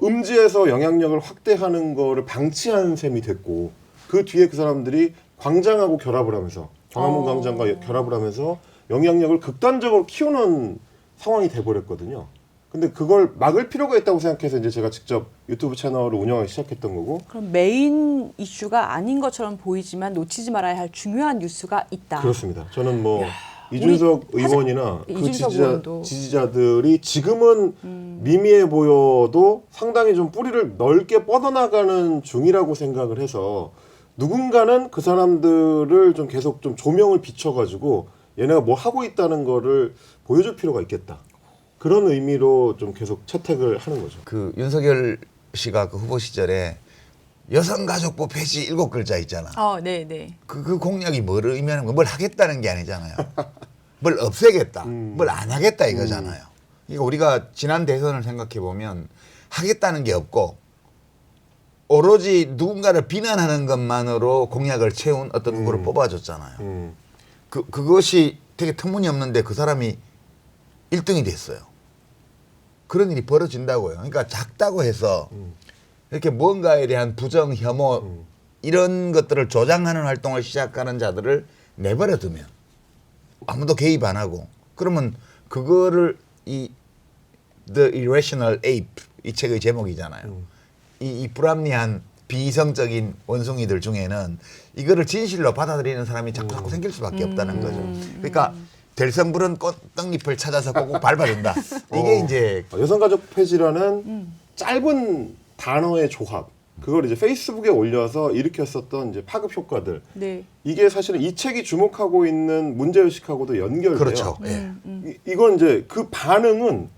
음지에서 영향력을 확대하는 거를 방치한 셈이 됐고 그 뒤에 그 사람들이 광장하고 결합을 하면서 광화문 광장과 결합을 하면서 영향력을 극단적으로 키우는 상황이 돼버렸거든요. 근데 그걸 막을 필요가 있다고 생각해서 이제 제가 직접 유튜브 채널을 운영하기 시작했던 거고. 그럼 메인 이슈가 아닌 것처럼 보이지만 놓치지 말아야 할 중요한 뉴스가 있다. 그렇습니다. 저는 뭐 이준석 의원이나 그 이준석 의원도. 지지자들이 지금은 미미해 보여도 상당히 좀 뿌리를 넓게 뻗어나가는 중이라고 생각을 해서 누군가는 그 사람들을 좀 계속 좀 조명을 비춰가지고 얘네가 뭐 하고 있다는 거를 보여줄 필요가 있겠다. 그런 의미로 좀 계속 채택을 하는 거죠. 그 윤석열 씨가 그 후보 시절에 여성가족부 폐지 7글자 있잖아. 네. 그 공약이 뭐를 의미하는 거, 뭘 하겠다는 게 아니잖아요. 뭘 없애겠다, 뭘 안 하겠다 이거잖아요. 이거 우리가 지난 대선을 생각해 보면 하겠다는 게 없고 오로지 누군가를 비난하는 것만으로 공약을 채운 어떤 후보를 뽑아줬잖아요. 그것이 되게 터무니없는데 그 사람이 1등이 됐어요. 그런 일이 벌어진다고요. 그러니까 작다고 해서 이렇게 무언가에 대한 부정, 혐오 이런 것들을 조장하는 활동을 시작하는 자들을 내버려 두면 아무도 개입 안 하고 그러면 그거를 The Irrational Ape 이 책의 제목이잖아요. 이 불합리한 비이성적인 원숭이들 중에는 이거를 진실로 받아들이는 사람이 자꾸 생길 수밖에 없다는 거죠. 그러니까 될성부른 꽃떡잎을 찾아서 꼭꼭 밟아준다. 이게 이제 여성가족 폐지라는 짧은 단어의 조합. 그걸 이제 페이스북에 올려서 일으켰었던 이제 파급 효과들. 네. 이게 사실은 이 책이 주목하고 있는 문제의식하고도 연결돼요. 그렇죠. 예. 이건 이제 그 반응은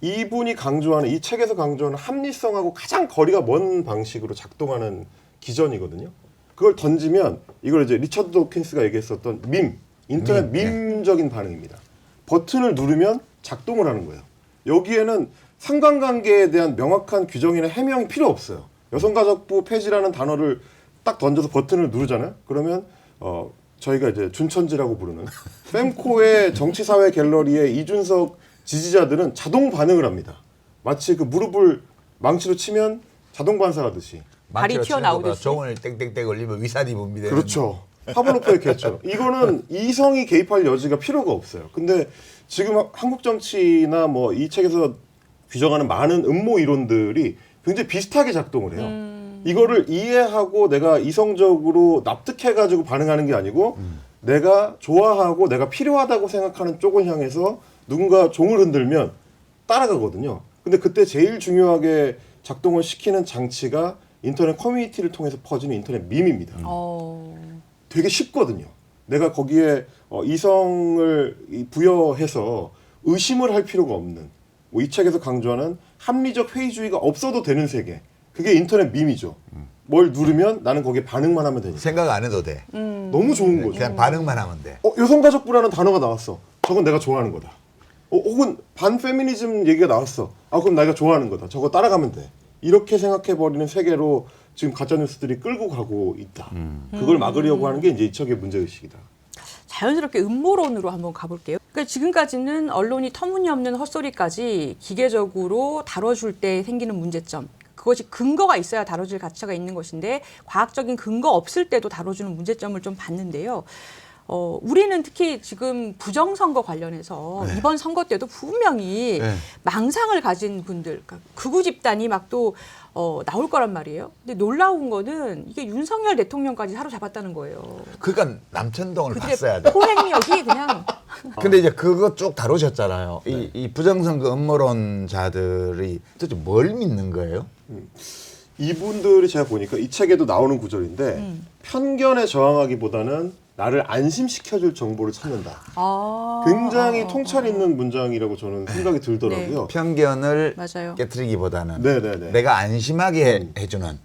이분이 강조하는 이 책에서 강조하는 합리성하고 가장 거리가 먼 방식으로 작동하는 기전이거든요. 그걸 던지면 이걸 이제 리처드 도킨스가 얘기했었던 인터넷 밈적인 반응입니다. 버튼을 누르면 작동을 하는 거예요. 여기에는 상관관계에 대한 명확한 규정이나 해명이 필요 없어요. 여성가족부 폐지라는 단어를 딱 던져서 버튼을 누르잖아요. 그러면 저희가 이제 준천지라고 부르는 fem코의 정치사회 갤러리의 이준석 지지자들은 자동 반응을 합니다. 마치 그 무릎을 망치로 치면 자동 반사하듯이. 발이 튀어나오듯이. 종을 땡땡땡 올리면 위산이 분비되는. 그렇죠. 파블로프의 개처럼. 이거는 이성이 개입할 여지가 필요가 없어요. 근데 지금 한국 정치나 뭐 이 책에서 규정하는 많은 음모 이론들이 굉장히 비슷하게 작동을 해요. 이거를 이해하고 내가 이성적으로 납득해가지고 반응하는 게 아니고 내가 좋아하고 내가 필요하다고 생각하는 쪽을 향해서 누군가 종을 흔들면 따라가거든요. 근데 그때 제일 중요하게 작동을 시키는 장치가 인터넷 커뮤니티를 통해서 퍼지는 인터넷 밈입니다. 되게 쉽거든요. 내가 거기에 이성을 부여해서 의심을 할 필요가 없는 뭐 이 책에서 강조하는 합리적 회의주의가 없어도 되는 세계. 그게 인터넷 밈이죠. 뭘 누르면 나는 거기에 반응만 하면 되니까. 생각 안 해도 돼. 너무 좋은 거죠. 그냥 반응만 하면 돼. 여성가족부라는 단어가 나왔어. 저건 내가 좋아하는 거다. 혹은 반페미니즘 얘기가 나왔어. 그럼 내가 좋아하는 거다. 저거 따라가면 돼. 이렇게 생각해버리는 세계로 지금 가짜뉴스들이 끌고 가고 있다. 그걸 막으려고 하는 게 이제 이척의 문제의식이다. 자연스럽게 음모론으로 한번 가볼게요. 그러니까 지금까지는 언론이 터무니없는 헛소리까지 기계적으로 다뤄줄 때 생기는 문제점. 그것이 근거가 있어야 다뤄질 가치가 있는 것인데 과학적인 근거 없을 때도 다뤄주는 문제점을 좀 봤는데요. 우리는 특히 지금 부정선거 관련해서 네. 이번 선거 때도 분명히 네. 망상을 가진 분들, 그러니까 극우 집단이 막 또 나올 거란 말이에요. 근데 놀라운 거는 이게 윤석열 대통령까지 사로잡았다는 거예요. 그러니까 남천동을 그들의 봤어야 돼. 포획력이 그냥 근데 이제 그거 쭉 다루셨잖아요. 이 부정선거 음모론자들이 도대체 뭘 믿는 거예요? 이분들이 제가 보니까 이 책에도 나오는 구절인데 편견에 저항하기보다는 나를 안심시켜줄 정보를 찾는다. 굉장히 통찰 있는 문장이라고 저는 생각이 들더라고요. 편견을 맞아요. 깨트리기보다는 네네네. 내가 안심하게 해주는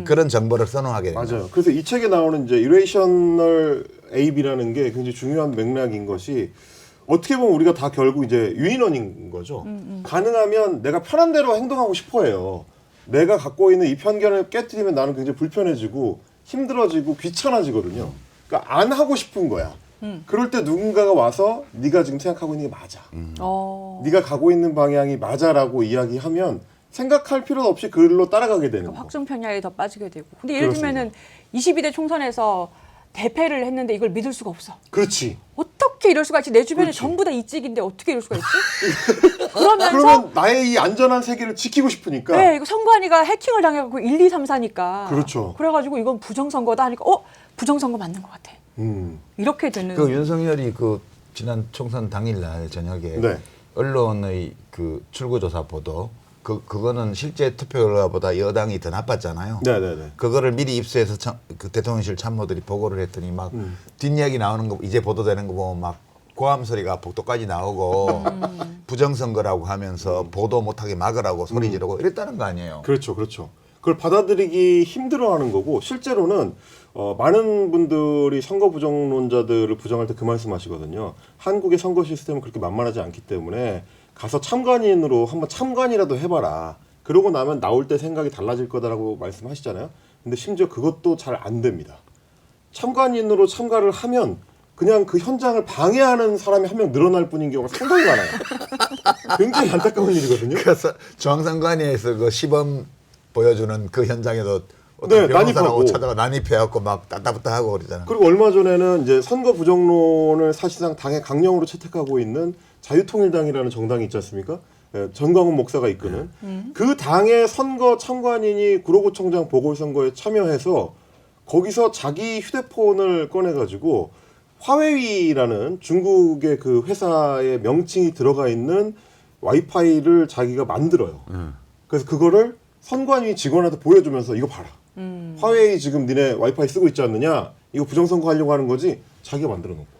그런 정보를 선호하게 됩니다. 맞아요. 그래서 이 책에 나오는 이제 이레이셔널 에이비라는 게 굉장히 중요한 맥락인 것이 어떻게 보면 우리가 다 결국 이제 유인원인 거죠. 가능하면 내가 편한 대로 행동하고 싶어해요. 내가 갖고 있는 이 편견을 깨트리면 나는 굉장히 불편해지고 힘들어지고 귀찮아지거든요. 그러니까 안 하고 싶은 거야. 그럴 때 누군가가 와서 네가 지금 생각하고 있는 게 맞아. 네가 가고 있는 방향이 맞아라고 이야기하면 생각할 필요도 없이 그걸로 따라가게 되는 거. 확증 편향에 더 빠지게 되고. 근데 예를 들면은 22대 총선에서 대패를 했는데 이걸 믿을 수가 없어. 그렇지. 어떻게 이럴 수가 있지? 내 주변에 그렇지. 전부 다 이직인데 어떻게 이럴 수가 있지? 그러면서 그러면 나의 이 안전한 세계를 지키고 싶으니까. 네, 이거 선관위가 해킹을 당해갖고 1, 2, 3, 4니까. 그렇죠. 그래가지고 이건 부정선거다 하니까 부정선거 맞는 것 같아. 이렇게 되는. 그 윤석열이 그 지난 총선 당일날 저녁에 네. 언론의 그 출구조사 보도 그거는 실제 투표 결과보다 여당이 더 나빴잖아요. 네네네. 그거를 미리 입수해서 그 대통령실 참모들이 보고를 했더니 막 뒷이야기 나오는 거 이제 보도되는 거 보면 막 고함 소리가 복도까지 나오고 부정선거라고 하면서 보도 못하게 막으라고 소리 지르고 이랬다는 거 아니에요. 그렇죠, 그렇죠. 그걸 받아들이기 힘들어하는 거고 실제로는 많은 분들이 선거 부정론자들을 부정할 때 그 말씀하시거든요. 한국의 선거 시스템은 그렇게 만만하지 않기 때문에 가서 참관인으로 한번 참관이라도 해봐라. 그러고 나면 나올 때 생각이 달라질 거다라고 말씀하시잖아요. 근데 심지어 그것도 잘 안 됩니다. 참관인으로 참가를 하면 그냥 그 현장을 방해하는 사람이 한 명 늘어날 뿐인 경우가 상당히 많아요. 굉장히 안타까운 일이거든요. 그래서 중앙선관위에서 그 시범 보여주는 그 현장에도 네, 어떤 변호사라고 난입하고. 찾아가 난입해갖고 막 따따붙다 하고 그러잖아. 그리고 얼마 전에는 이제 선거 부정론을 사실상 당의 강령으로 채택하고 있는 자유통일당이라는 정당이 있지 않습니까? 전광훈 목사가 이끄는 그 당의 선거 참관인이 구로구청장 보궐선거에 참여해서 거기서 자기 휴대폰을 꺼내가지고 화웨이라는 중국의 그 회사의 명칭이 들어가 있는 와이파이를 자기가 만들어요. 그래서 그거를 선관위 직원한테 보여주면서 이거 봐라. 화웨이 지금 니네 와이파이 쓰고 있지 않느냐? 이거 부정선거 하려고 하는 거지? 자기가 만들어 놓고.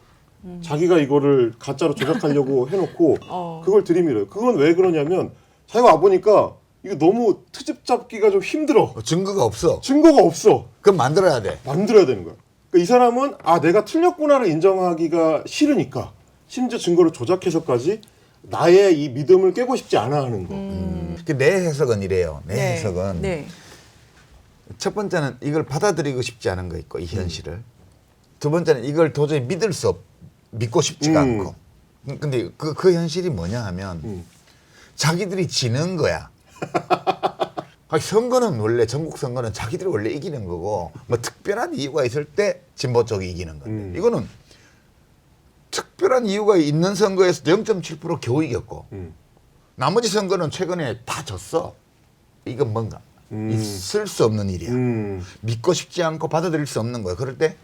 자기가 이거를 가짜로 조작하려고 해놓고 그걸 들이밀어요. 그건 왜 그러냐면 자기가 와보니까 이거 너무 트집 잡기가 좀 힘들어. 증거가 없어. 증거가 없어. 그럼 만들어야 돼. 만들어야 되는 거야. 그러니까 이 사람은 내가 틀렸구나를 인정하기가 싫으니까 심지어 증거를 조작해서까지 나의 이 믿음을 깨고 싶지 않아 하는 거. 내 해석은 이래요. 내 네. 해석은 네. 첫 번째는 이걸 받아들이고 싶지 않은 거 있고 이 현실을. 두 번째는 이걸 도저히 믿고 싶지가 않고. 근데 그 현실이 뭐냐 하면 자기들이 지는 거야. 아니, 선거는 원래 전국 선거는 자기들이 원래 이기는 거고 뭐 특별한 이유가 있을 때 진보 쪽이 이기는 건데 이거는 특별한 이유가 있는 선거에서 0.7% 겨우 이겼고 나머지 선거는 최근에 다 졌어. 이건 뭔가 있을 수 없는 일이야. 믿고 싶지 않고 받아들일 수 없는 거야. 그럴 때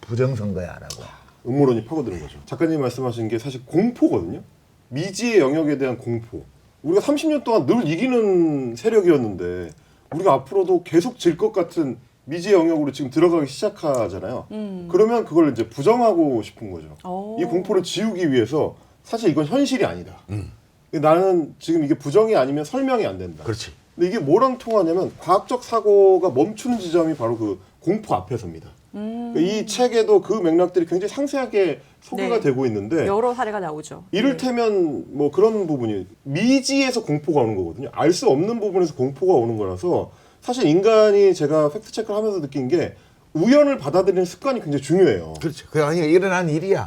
부정선거야라고. 음모론이 파고드는 거죠. 작가님 말씀하신 게 사실 공포거든요. 미지의 영역에 대한 공포. 우리가 30년 동안 늘 이기는 세력이었는데 우리가 앞으로도 계속 질 것 같은 미지의 영역으로 지금 들어가기 시작하잖아요. 그러면 그걸 이제 부정하고 싶은 거죠. 이 공포를 지우기 위해서 사실 이건 현실이 아니다. 나는 지금 이게 부정이 아니면 설명이 안 된다. 그렇지. 근데 이게 뭐랑 통하냐면 과학적 사고가 멈추는 지점이 바로 그 공포 앞에서입니다. 그러니까 이 책에도 그 맥락들이 굉장히 상세하게 소개가 네. 되고 있는데 여러 사례가 나오죠. 이를테면 뭐 그런 부분이 미지에서 공포가 오는 거거든요. 알 수 없는 부분에서 공포가 오는 거라서 사실 인간이 제가 팩트 체크를 하면서 느낀 게 우연을 받아들이는 습관이 굉장히 중요해요. 그렇죠. 그냥 일어난 일이야.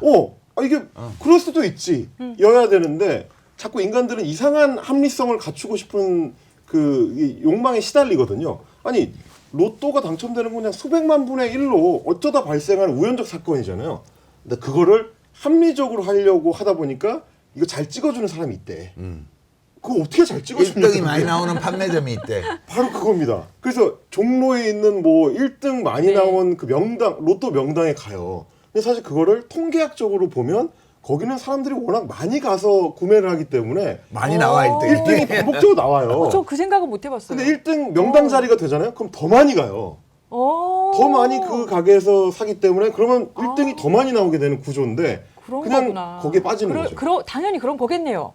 이게 그럴 수도 있지. 여야 되는데 자꾸 인간들은 이상한 합리성을 갖추고 싶은 이 욕망에 시달리거든요. 아니 로또가 당첨되는 건 그냥 수백만 분의 1로 어쩌다 발생한 우연적 사건이잖아요. 근데 그거를 합리적으로 하려고 하다 보니까 이거 잘 찍어주는 사람이 있대. 그거 어떻게 잘 찍어주냐? 1등이 많이 나오는 판매점이 있대. 바로 그겁니다. 그래서 종로에 있는 뭐 1등 많이 네. 나온 그 명당, 로또 명당에 가요. 근데 사실 그거를 통계학적으로 보면 거기는 사람들이 워낙 많이 가서 구매를 하기 때문에 많이 나와 1등이. 1등이 반복적으로 나와요. 저 그 생각은 못 해봤어요. 근데 1등 명당 자리가 되잖아요. 그럼 더 많이 가요. 더 많이 그 가게에서 사기 때문에 그러면 1등이 더 많이 나오게 되는 구조인데 그런 그냥 거구나. 거기에 빠지는 거죠. 당연히 그런 거겠네요.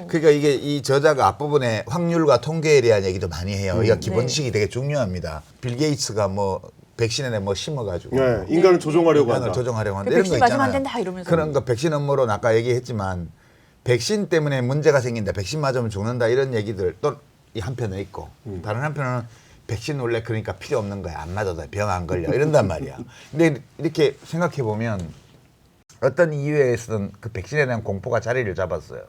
그러니까 이게 이 저자가 앞부분에 확률과 통계에 대한 얘기도 많이 해요. 이거 기본 네. 지식이 되게 중요합니다. 빌 게이츠가 뭐 백신에 뭐 심어가지고 네, 인간을 조종하려고 인간을 한다. 조종하려고 한다. 그 이런 백신 거 맞으면 있잖아요. 안 된다 이러면서. 그런 거 백신 음모론 아까 얘기했지만 백신 때문에 문제가 생긴다. 백신 맞으면 죽는다 이런 얘기들 또 이 한편에 있고 다른 한편은 백신 원래 그러니까 필요 없는 거야. 안 맞아도 병 안 걸려 이런단 말이야. 근데 이렇게 생각해 보면 어떤 이유에서든 그 백신에 대한 공포가 자리를 잡았어요.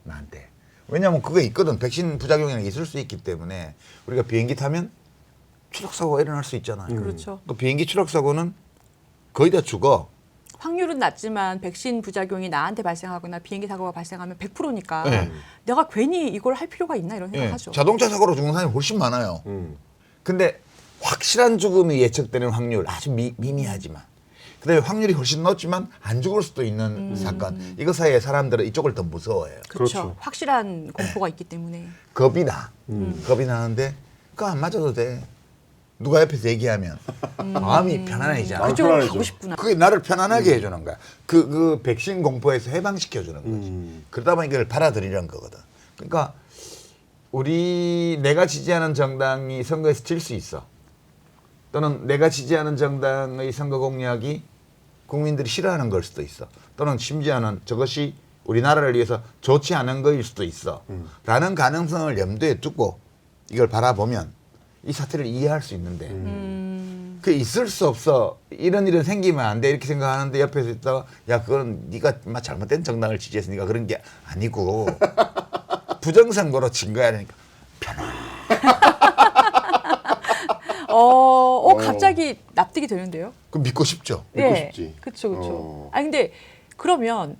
나한테. 왜냐하면 그게 있거든. 백신 부작용이 있을 수 있기 때문에 우리가 비행기 타면 추락사고가 일어날 수 있잖아요. 그렇죠. 그 비행기 추락사고는 거의 다 죽어. 확률은 낮지만 백신 부작용이 나한테 발생하거나 비행기 사고가 발생하면 100%니까 네. 내가 괜히 이걸 할 필요가 있나 이런 예, 생각하죠. 자동차 사고로 죽는 사람이 훨씬 많아요. 근데 확실한 죽음이 예측되는 확률 아주 미미하지만 그다음에 확률이 훨씬 높지만 안 죽을 수도 있는 사건. 이거 사이에 사람들은 이쪽을 더 무서워해요. 그렇죠. 그렇죠. 확실한 공포가 있기 때문에. 겁이 나. 겁이 나는데 그거 안 맞아도 돼. 누가 옆에서 얘기하면 마음이 편안해지잖아. 그쪽으로 편안해져. 가고 싶구나. 그게 나를 편안하게 해주는 거야. 그 백신 공포에서 해방시켜주는 거지. 그러다 보니 그걸 받아들이려는 거거든. 그러니까 내가 지지하는 정당이 선거에서 질 수 있어. 또는 내가 지지하는 정당의 선거 공약이 국민들이 싫어하는 걸 수도 있어. 또는 심지어는 저것이 우리나라를 위해서 좋지 않은 거일 수도 있어. 라는 가능성을 염두에 두고 이걸 바라보면 이 사태를 이해할 수 있는데 그 있을 수 없어. 이런 일은 생기면 안 돼. 이렇게 생각하는데 옆에서 있다가 야 그건 네가 막 잘못된 정당을 지지해서 네가 그런 게 아니고 부정선거로 진 거야. 그러니까 갑자기 납득이 되는데요. 그 믿고 싶죠. 믿고 싶지. 그렇죠, 그렇죠. 아니 근데 그러면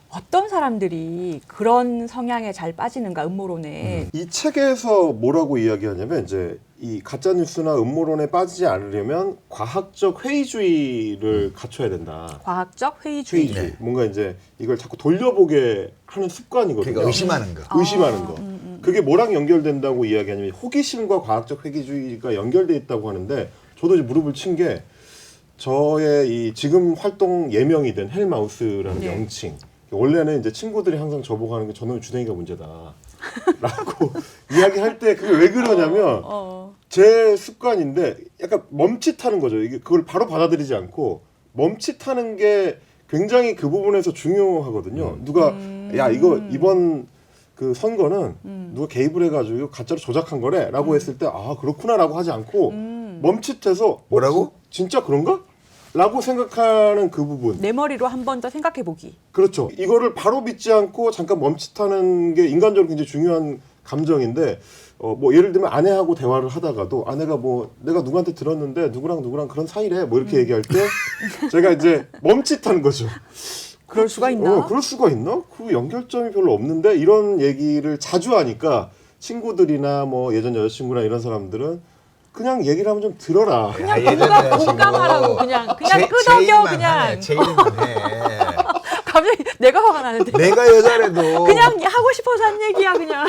어떤 사람들이 그런 성향에 잘 빠지는가 음모론에. 이 책에서 뭐라고 이야기하냐면 이제 이 가짜 뉴스나 음모론에 빠지지 않으려면 과학적 회의주의를 갖춰야 된다. 과학적 회의주의. 회의주의. 뭔가 이제 이걸 자꾸 돌려보게 하는 습관이거든요. 그러니까 의심하는 거. 의심하는 거. 그게 뭐랑 연결된다고 이야기하냐면 호기심과 과학적 회의주의가 연결돼 있다고 하는데 저도 이제 무릎을 친 게 저의 이 지금 활동 예명이 된 헬마우스라는 네. 명칭. 원래는 이제 친구들이 항상 저보고 하는 게 저놈의 주댕이가 문제다. 라고 이야기할 때 그게 왜 그러냐면 제 습관인데 약간 멈칫하는 거죠. 이게 그걸 바로 받아들이지 않고 멈칫하는 게 굉장히 그 부분에서 중요하거든요. 누가 야 이거 이번 그 선거는 누가 개입을 해가지고 가짜로 조작한 거래라고 했을 때 아 그렇구나라고 하지 않고 멈칫해서 뭐라고? 진짜 그런가? 라고 생각하는 그 부분. 내 머리로 한 번 더 생각해 보기. 그렇죠. 이거를 바로 믿지 않고 잠깐 멈칫하는 게 인간적으로 굉장히 중요한 감정인데 뭐 예를 들면 아내하고 대화를 하다가도 아내가 뭐 내가 누구한테 들었는데 누구랑 그런 사이래 뭐 이렇게 얘기할 때 제가 이제 멈칫하는 거죠. 그럴 수가 있나? 그럴 수가 있나? 그 연결점이 별로 없는데 이런 얘기를 자주 하니까 친구들이나 뭐 예전 여자친구나 이런 사람들은 그냥 얘기를 하면 좀 들어라. 그냥 예전에 공감하라고 그냥 끄덕여 그냥. 제일만 해. 갑자기 내가 화가 나는데. 내가 여자래도 그냥 하고 싶어서 한 얘기야 그냥.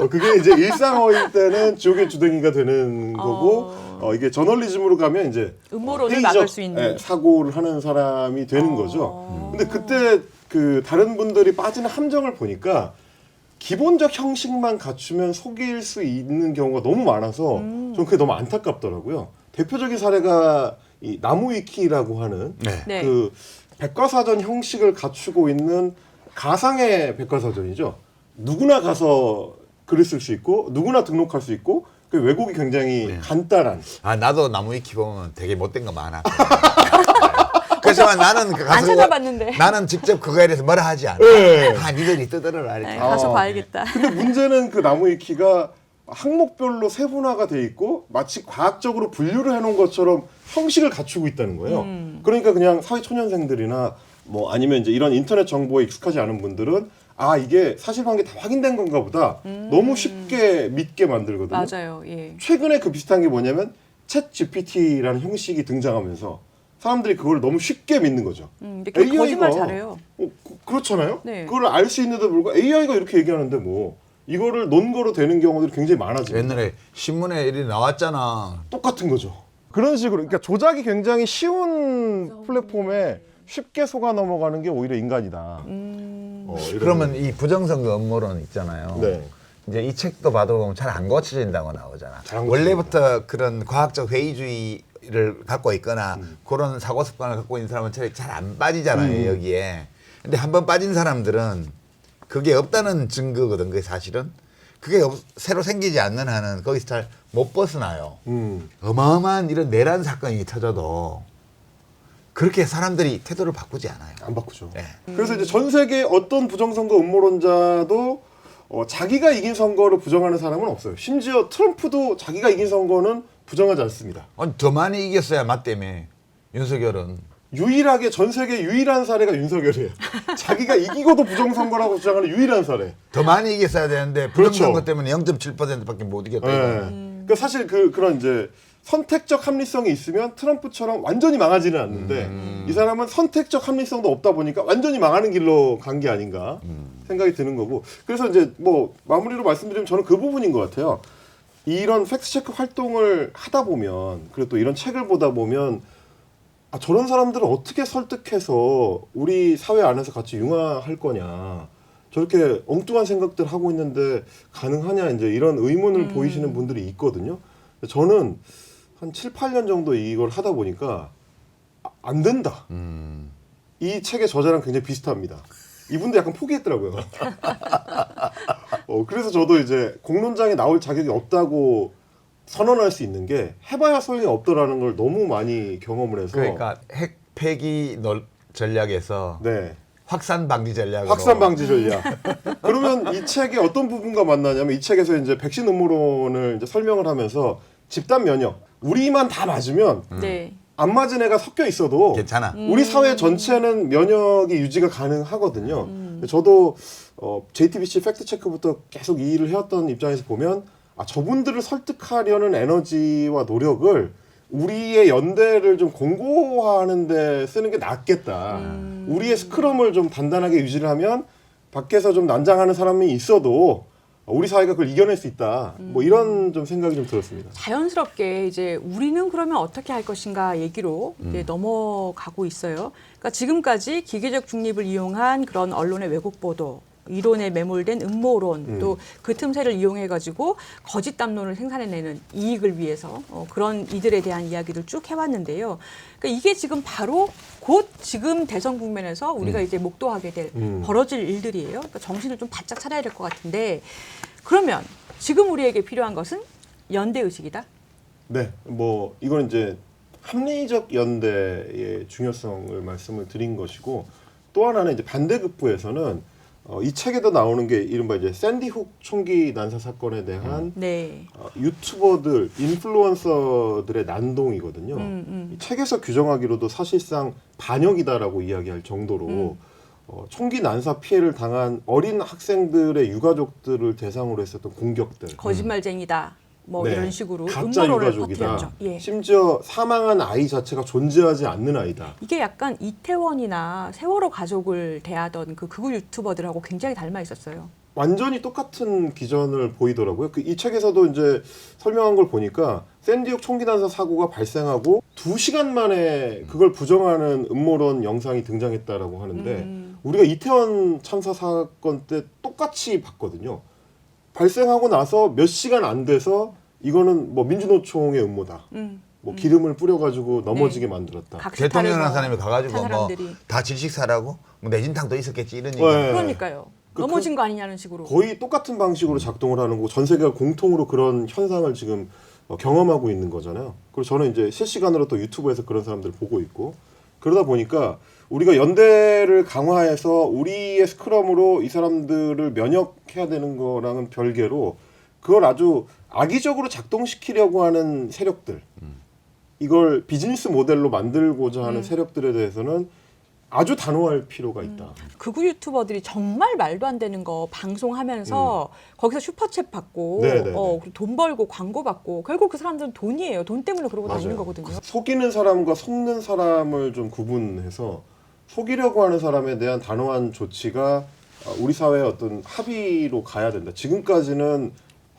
그게 이제 일상어일 때는 지옥의 주댕이가 되는 거고 이게 저널리즘으로 가면 이제 음모론을 회의적, 막을 수 있는. 사고를 하는 사람이 되는 거죠. 근데 그때 그 다른 분들이 빠지는 함정을 보니까 기본적 형식만 갖추면 속일 수 있는 경우가 너무 많아서 저는 그게 너무 안타깝더라고요. 대표적인 사례가 이 나무위키라고 하는 네. 네. 그 백과사전 형식을 갖추고 있는 가상의 백과사전이죠. 누구나 가서 글을 쓸 수 있고 누구나 등록할 수 있고 그 왜곡이 굉장히 간단한. 아 나도 나무위키 보면 되게 못된 거 많아. 그렇지만 나는 그 안 찾아봤는데. 나는 직접 그거에 대해서 뭐라 하지 않아. 네. 아 니들이 뜨더라 이렇게. 네, 가서 아. 봐야겠다. 근데 문제는 그 나무위키가 항목별로 세분화가 돼 있고 마치 과학적으로 분류를 해놓은 것처럼 형식을 갖추고 있다는 거예요. 그러니까 그냥 사회초년생들이나 뭐 아니면 이제 이런 인터넷 정보에 익숙하지 않은 분들은 아 이게 사실관계 다 확인된 건가 보다 너무 쉽게 믿게 만들거든요. 맞아요. 예. 최근에 그 비슷한 게 뭐냐면 챗 GPT라는 형식이 등장하면서 사람들이 그걸 너무 쉽게 믿는 거죠. 근데 그 거짓말 잘해요. 그렇잖아요. 네. 그걸 알 수 있는데도 불구하고 AI가 이렇게 얘기하는데 뭐 이거를 논거로 되는 경우들이 굉장히 많아지고 옛날에 신문에 일이 나왔잖아. 똑같은 거죠. 그런 식으로 그러니까 조작이 굉장히 쉬운 플랫폼에 쉽게 속아 넘어가는 게 오히려 인간이다. 이런 그러면 이 부정선거 음모론 있잖아요. 네. 이제 이 책도 봐도 잘 안 고쳐진다고 나오잖아. 잘안 원래부터 그런 과학적 회의주의를 갖고 있거나 그런 사고 습관을 갖고 있는 사람은 잘 안 빠지잖아요 여기에. 근데 한번 빠진 사람들은 그게 없다는 증거거든. 그게 사실은 그게 새로 생기지 않는 한은 거기서 잘 못 벗어나요. 어마어마한 이런 내란 사건이 터져도 그렇게 사람들이 태도를 바꾸지 않아요. 안 바꾸죠. 네. 그래서 이제 전 세계 어떤 부정선거 음모론자도 자기가 이긴 선거를 부정하는 사람은 없어요. 심지어 트럼프도 자기가 이긴 선거는 부정하지 않습니다. 아니, 더 많이 이겼어야 맞다며 윤석열은. 유일하게 전 세계 유일한 사례가 윤석열이에요. 자기가 이기고도 부정선거라고 주장하는 유일한 사례. 더 많이 이겼어야 되는데 그렇죠. 부정선거 때문에 0.7%밖에 못 이겼다. 네. 이거. 그러니까 사실 그런 이제 선택적 합리성이 있으면 트럼프처럼 완전히 망하지는 않는데 이 사람은 선택적 합리성도 없다 보니까 완전히 망하는 길로 간 게 아닌가 생각이 드는 거고. 그래서 이제 뭐 마무리로 말씀드리면 저는 그 부분인 것 같아요. 이런 팩트체크 활동을 하다 보면 그리고 또 이런 책을 보다 보면 아, 저런 사람들을 어떻게 설득해서 우리 사회 안에서 같이 융화할 거냐. 저렇게 엉뚱한 생각들 하고 있는데 가능하냐. 이제 이런 의문을 보이시는 분들이 있거든요. 저는 한 7, 8년 정도 이걸 하다 보니까 안 된다. 이 책의 저자랑 굉장히 비슷합니다. 이분도 약간 포기했더라고요. 그래서 저도 이제 공론장에 나올 자격이 없다고 선언할 수 있는 게 해봐야 소용이 없더라는 걸 너무 많이 경험을 해서 그러니까 핵 폐기 전략에서 네. 확산 방지 전략으로 확산 방지 전략. 그러면 이 책의 어떤 부분과 만나냐면 이 책에서 이제 백신 음모론을 이제 설명을 하면서 집단 면역 우리만 다 맞으면 네. 안 맞은 애가 섞여 있어도 괜찮아. 우리 사회 전체는 면역이 유지가 가능하거든요. 저도 JTBC 팩트체크부터 계속 이 일을 해왔던 입장에서 보면 아, 저분들을 설득하려는 에너지와 노력을 우리의 연대를 좀 공고화하는 데 쓰는 게 낫겠다. 우리의 스크럼을 좀 단단하게 유지를 하면 밖에서 좀 난장하는 사람이 있어도 우리 사회가 그걸 이겨낼 수 있다. 뭐 이런 좀 생각이 좀 들었습니다. 자연스럽게 이제 우리는 그러면 어떻게 할 것인가 얘기로 이제 넘어가고 있어요. 그러니까 지금까지 기계적 중립을 이용한 그런 언론의 왜곡 보도, 이론에 매몰된 음모론, 또 그 틈새를 이용해 가지고 거짓 담론을 생산해내는 이익을 위해서 그런 이들에 대한 이야기를 쭉 해왔는데요. 그러니까 이게 지금 바로 곧 지금 대선 국면에서 우리가 이제 목도하게 될 벌어질 일들이에요. 그러니까 정신을 좀 바짝 차려야 될 것 같은데 그러면 지금 우리에게 필요한 것은 연대 의식이다. 네, 뭐 이건 이제 합리적 연대의 중요성을 말씀을 드린 것이고 또 하나는 이제 반대급부에서는 이 책에도 나오는 게 이른바 이제 샌디 훅 총기 난사 사건에 대한 네. 유튜버들, 인플루언서들의 난동이거든요. 이 책에서 규정하기로도 사실상 반역이다라고 이야기할 정도로 총기 난사 피해를 당한 어린 학생들의 유가족들을 대상으로 했었던 공격들. 거짓말쟁이다. 뭐 네, 이런 식으로 가짜 음모론을 유가족이다. 퍼뜨렸죠. 예. 심지어 사망한 아이 자체가 존재하지 않는 아이다. 이게 약간 이태원이나 세월호 가족을 대하던 그 극우 유튜버들하고 굉장히 닮아 있었어요. 완전히 똑같은 기전을 보이더라고요. 이 책에서도 이제 설명한 걸 보니까 샌디옥 총기 난사 사고가 발생하고 2시간 만에 그걸 부정하는 음모론 영상이 등장했다라고 하는데 우리가 이태원 참사 사건 때 똑같이 봤거든요. 발생하고 나서 몇 시간 안 돼서 이거는 뭐 민주노총의 음모다. 뭐 기름을 뿌려가지고 넘어지게 만들었다. 각 대통령이라는 스타일에서 사람이 가가지고 탄 뭐 사람들이. 다 질식사라고 뭐 내진탕도 있었겠지 이런 얘기. 네. 그러니까요. 넘어진 거 아니냐는 식으로. 거의 똑같은 방식으로 작동을 하는 거고 전 세계가 공통으로 그런 현상을 지금 경험하고 있는 거잖아요. 그리고 저는 이제 실시간으로 또 유튜브에서 그런 사람들을 보고 있고 그러다 보니까 우리가 연대를 강화해서 우리의 스크럼으로 이 사람들을 면역해야 되는 거랑은 별개로 그걸 아주 악의적으로 작동시키려고 하는 세력들 이걸 비즈니스 모델로 만들고자 하는 세력들에 대해서는 아주 단호할 필요가 있다. 극우 유튜버들이 정말 말도 안 되는 거 방송하면서 거기서 슈퍼챗 받고 네네네. 그리고 돈 벌고 광고 받고 결국 그 사람들은 돈이에요. 돈 때문에 그러고 다니는 맞아요. 거거든요. 속이는 사람과 속는 사람을 좀 구분해서 속이려고 하는 사람에 대한 단호한 조치가 우리 사회의 어떤 합의로 가야 된다. 지금까지는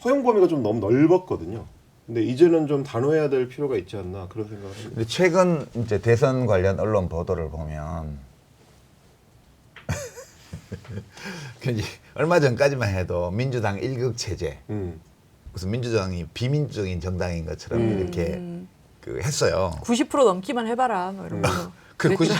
허용 범위가 좀 너무 넓었거든요. 근데 이제는 좀 단호해야 될 필요가 있지 않나 그런 생각을 합니다. 근데 최근 이제 대선 관련 언론 보도를 보면 이제 얼마 전까지만 해도 민주당 일극 체제 무슨 민주당이 비민주적인 정당인 것처럼 이렇게 그 했어요. 90% 넘기만 해봐라 뭐 이러면서. 그 90,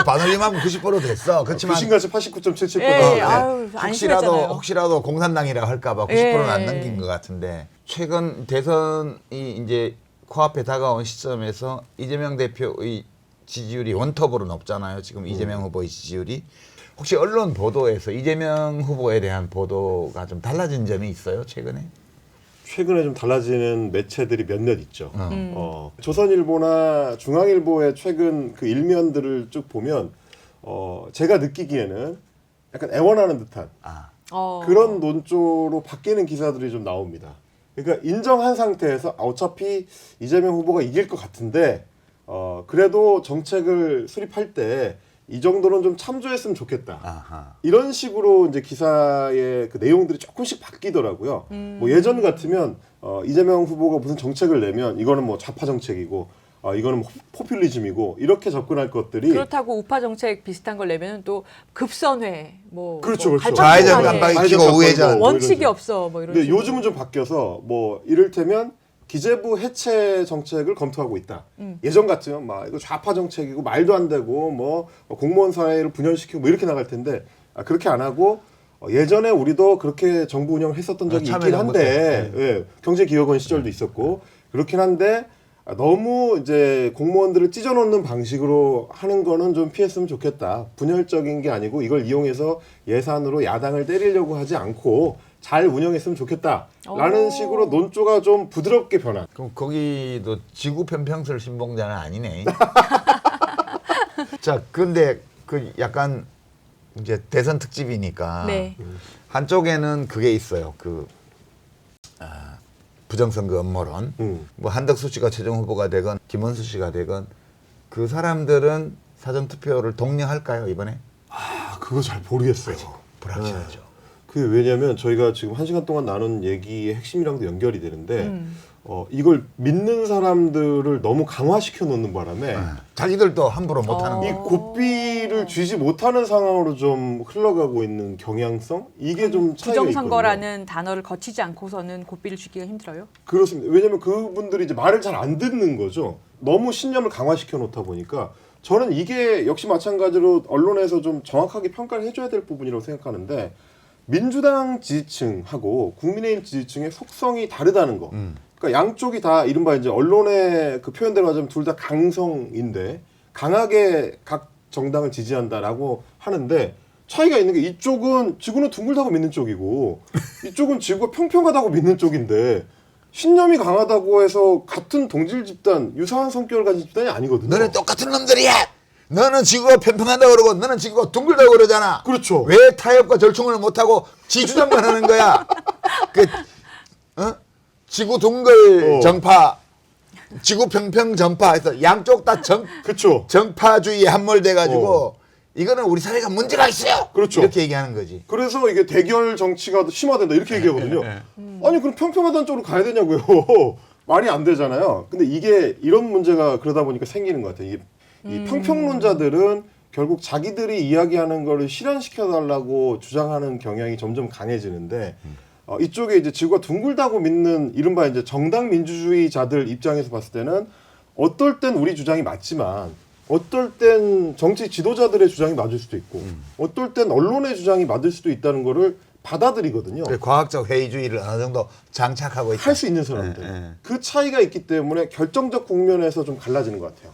반올림하면 90% 됐어. 그렇지만 귀신같이 89.77%. 예, 네. 아유, 안심했잖아요. 혹시라도 공산당이라 할까봐 90%는 예. 안 넘긴 것 같은데 최근 대선이 이제 코앞에 다가온 시점에서 이재명 대표의 지지율이 원톱으로 높잖아요. 지금 이재명 후보의 지지율이 혹시 언론 보도에서 이재명 후보에 대한 보도가 좀 달라진 점이 있어요 최근에? 최근에 좀 달라지는 매체들이 몇몇 있죠. 조선일보나 중앙일보의 최근 그 일면들을 쭉 보면 제가 느끼기에는 약간 애원하는 듯한 그런 논조로 바뀌는 기사들이 좀 나옵니다. 그러니까 인정한 상태에서 어차피 이재명 후보가 이길 것 같은데 그래도 정책을 수립할 때 이 정도는 좀 참조했으면 좋겠다. 아하. 이런 식으로 이제 기사의 그 내용들이 조금씩 바뀌더라고요. 뭐 예전 같으면 이재명 후보가 무슨 정책을 내면 이거는 뭐 좌파 정책이고 이거는 뭐 포퓰리즘이고 이렇게 접근할 것들이 그렇다고 우파 정책 비슷한 걸 내면 또 급선회 뭐 그렇죠, 뭐 그렇죠. 좌회전 갈팡질팡해. 깜빡이 좌회전 키고 깜빡이 우회전. 뭐 이런 원칙이 식으로. 없어 뭐 이런 근데 식으로. 요즘은 좀 바뀌어서 뭐 이를테면 기재부 해체 정책을 검토하고 있다. 예전 같으면 막 이거 좌파 정책이고 말도 안 되고 뭐 공무원 사회를 분열시키고 뭐 이렇게 나갈 텐데 그렇게 안 하고 예전에 우리도 그렇게 정부 운영을 했었던 적이 있긴 한데 예, 경제기획원 시절도 있었고 그렇긴 한데 너무 이제 공무원들을 찢어놓는 방식으로 하는 거는 좀 피했으면 좋겠다. 분열적인 게 아니고 이걸 이용해서 예산으로 야당을 때리려고 하지 않고 잘 운영했으면 좋겠다라는 오. 식으로 논조가 좀 부드럽게 변한. 그럼 거기도 지구 편평설 신봉자는 아니네. 자, 근데 그 약간 이제 대선 특집이니까 네. 한쪽에는 그게 있어요. 그 부정선거 음모론. 뭐 한덕수 씨가 최종 후보가 되건 김원수 씨가 되건 그 사람들은 사전 투표를 독려할까요 이번에? 그거 잘 모르겠어요. 불확실하죠. 그게 왜냐면 저희가 지금 1시간 동안 나눈 얘기의 핵심이랑도 연결이 되는데 이걸 믿는 사람들을 너무 강화시켜 놓는 바람에 자기들도 함부로 못하는 이 거. 고삐를 쥐지 못하는 상황으로 좀 흘러가고 있는 경향성 이게 좀 차이가 있거든요. 부정선거라는 단어를 거치지 않고서는 고삐를 쥐기가 힘들어요. 그렇습니다. 왜냐면 그분들이 이제 말을 잘 안 듣는 거죠. 너무 신념을 강화시켜 놓다 보니까 저는 이게 역시 마찬가지로 언론에서 좀 정확하게 평가를 해줘야 될 부분이라고 생각하는데 민주당 지지층하고 국민의힘 지지층의 속성이 다르다는 거. 그러니까 양쪽이 다 이른바 이제 언론의 그 표현대로 하자면 둘 다 강성인데 강하게 각 정당을 지지한다라고 하는데 차이가 있는 게 이쪽은 지구는 둥글다고 믿는 쪽이고 이쪽은 지구가 평평하다고 믿는 쪽인데 신념이 강하다고 해서 같은 동질 집단, 유사한 성격을 가진 집단이 아니거든요. 너는 똑같은 놈들이야. 너는 지구가 평평하다고 그러고 너는 지구가 둥글다고 그러잖아. 그렇죠. 왜 타협과 절충을 못하고 지주장만 하는 거야? 지구 둥글 정파, 지구 평평 정파 해서 양쪽 다 그렇죠. 정파주의에 함몰돼가지고 이거는 우리 사회가 문제가 있어요. 그렇죠. 이렇게 얘기하는 거지. 그래서 이게 대결 정치가 심화된다 이렇게 얘기하거든요. 아니 그럼 평평하다는 쪽으로 가야 되냐고요. 말이 안 되잖아요. 근데 이게 이런 문제가 그러다 보니까 생기는 것 같아요. 이 평평론자들은 결국 자기들이 이야기하는 거를 실현시켜달라고 주장하는 경향이 점점 강해지는데 이쪽에 이제 지구가 둥글다고 믿는 이른바 이제 정당 민주주의자들 입장에서 봤을 때는 어떨 땐 우리 주장이 맞지만 어떨 땐 정치 지도자들의 주장이 맞을 수도 있고 어떨 땐 언론의 주장이 맞을 수도 있다는 거를 받아들이거든요. 과학적 회의주의를 어느 정도 장착하고 있다. 할 수 있는 사람들. 예. 그 차이가 있기 때문에 결정적 국면에서 좀 갈라지는 것 같아요.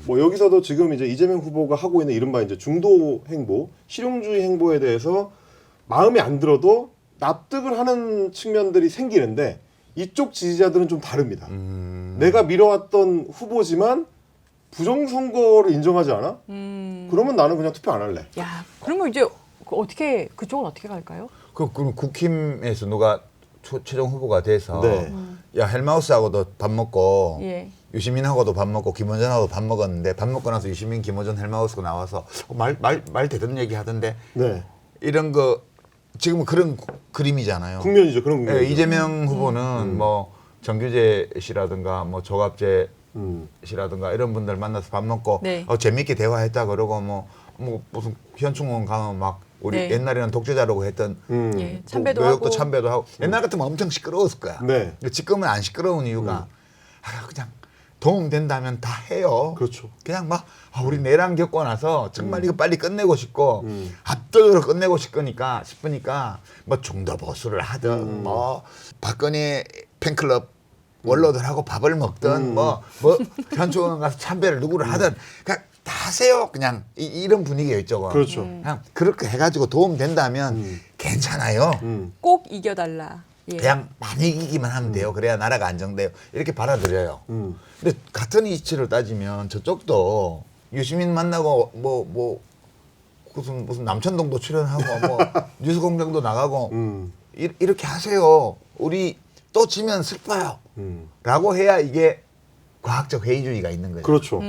뭐 여기서도 지금 이제 이재명 후보가 하고 있는 이른바 이제 중도 행보, 실용주의 행보에 대해서 마음에 안 들어도 납득을 하는 측면들이 생기는데 이쪽 지지자들은 좀 다릅니다. 내가 밀어왔던 후보지만 부정선거를 인정하지 않아? 그러면 나는 그냥 투표 안 할래. 야, 그러면 이제 어떻게 그쪽은 어떻게 갈까요? 그럼 국힘에서 누가 최종 후보가 돼서 네. 야 헬마우스하고도 밥 먹고 예. 유시민하고도 밥 먹고 김원전하고도 밥 먹었는데 밥 먹고 나서 유시민, 김원전, 헬마우스가 나와서 말 되던 얘기 하던데 네. 이런 거 지금은 그런 그림이잖아요. 국면이죠. 그런 국면. 예, 이재명 후보는 뭐 정규재 씨라든가 뭐 조갑재 씨라든가 이런 분들 만나서 밥 먹고 네. 재밌게 대화했다 그러고 뭐 무슨 현충원 가면 막 우리 네. 옛날에는 독재자라고 했던 예, 참배도 묘역도 하고. 참배도 하고 옛날 같으면 엄청 시끄러웠을 거야. 네. 근데 지금은 안 시끄러운 이유가 그냥 도움 된다면 다 해요. 그렇죠. 그냥 막 우리 내란 겪고 나서 정말 이거 빨리 끝내고 싶고 압도적으로 끝내고 싶으니까 뭐 중도 보수를 하든 뭐 박근혜 팬클럽 원로들하고 밥을 먹든 뭐 현충원 가서 참배를 누구를 하든 그냥 다 하세요. 그냥 이런 분위기예요 이쪽은. 그렇죠. 그냥 그렇게 해가지고 도움 된다면 괜찮아요. 꼭 이겨달라. 예. 그냥 많이 이기기만 하면 돼요. 그래야 나라가 안정돼요. 이렇게 받아들여요. 근데 같은 이치를 따지면 저쪽도 유시민 만나고 뭐 무슨 남천동도 출연하고 뭐 뉴스공장도 나가고 이렇게 하세요. 우리 또 지면 슬퍼요. 라고 해야 이게 과학적 회의주의가 있는 거예요. 그렇죠.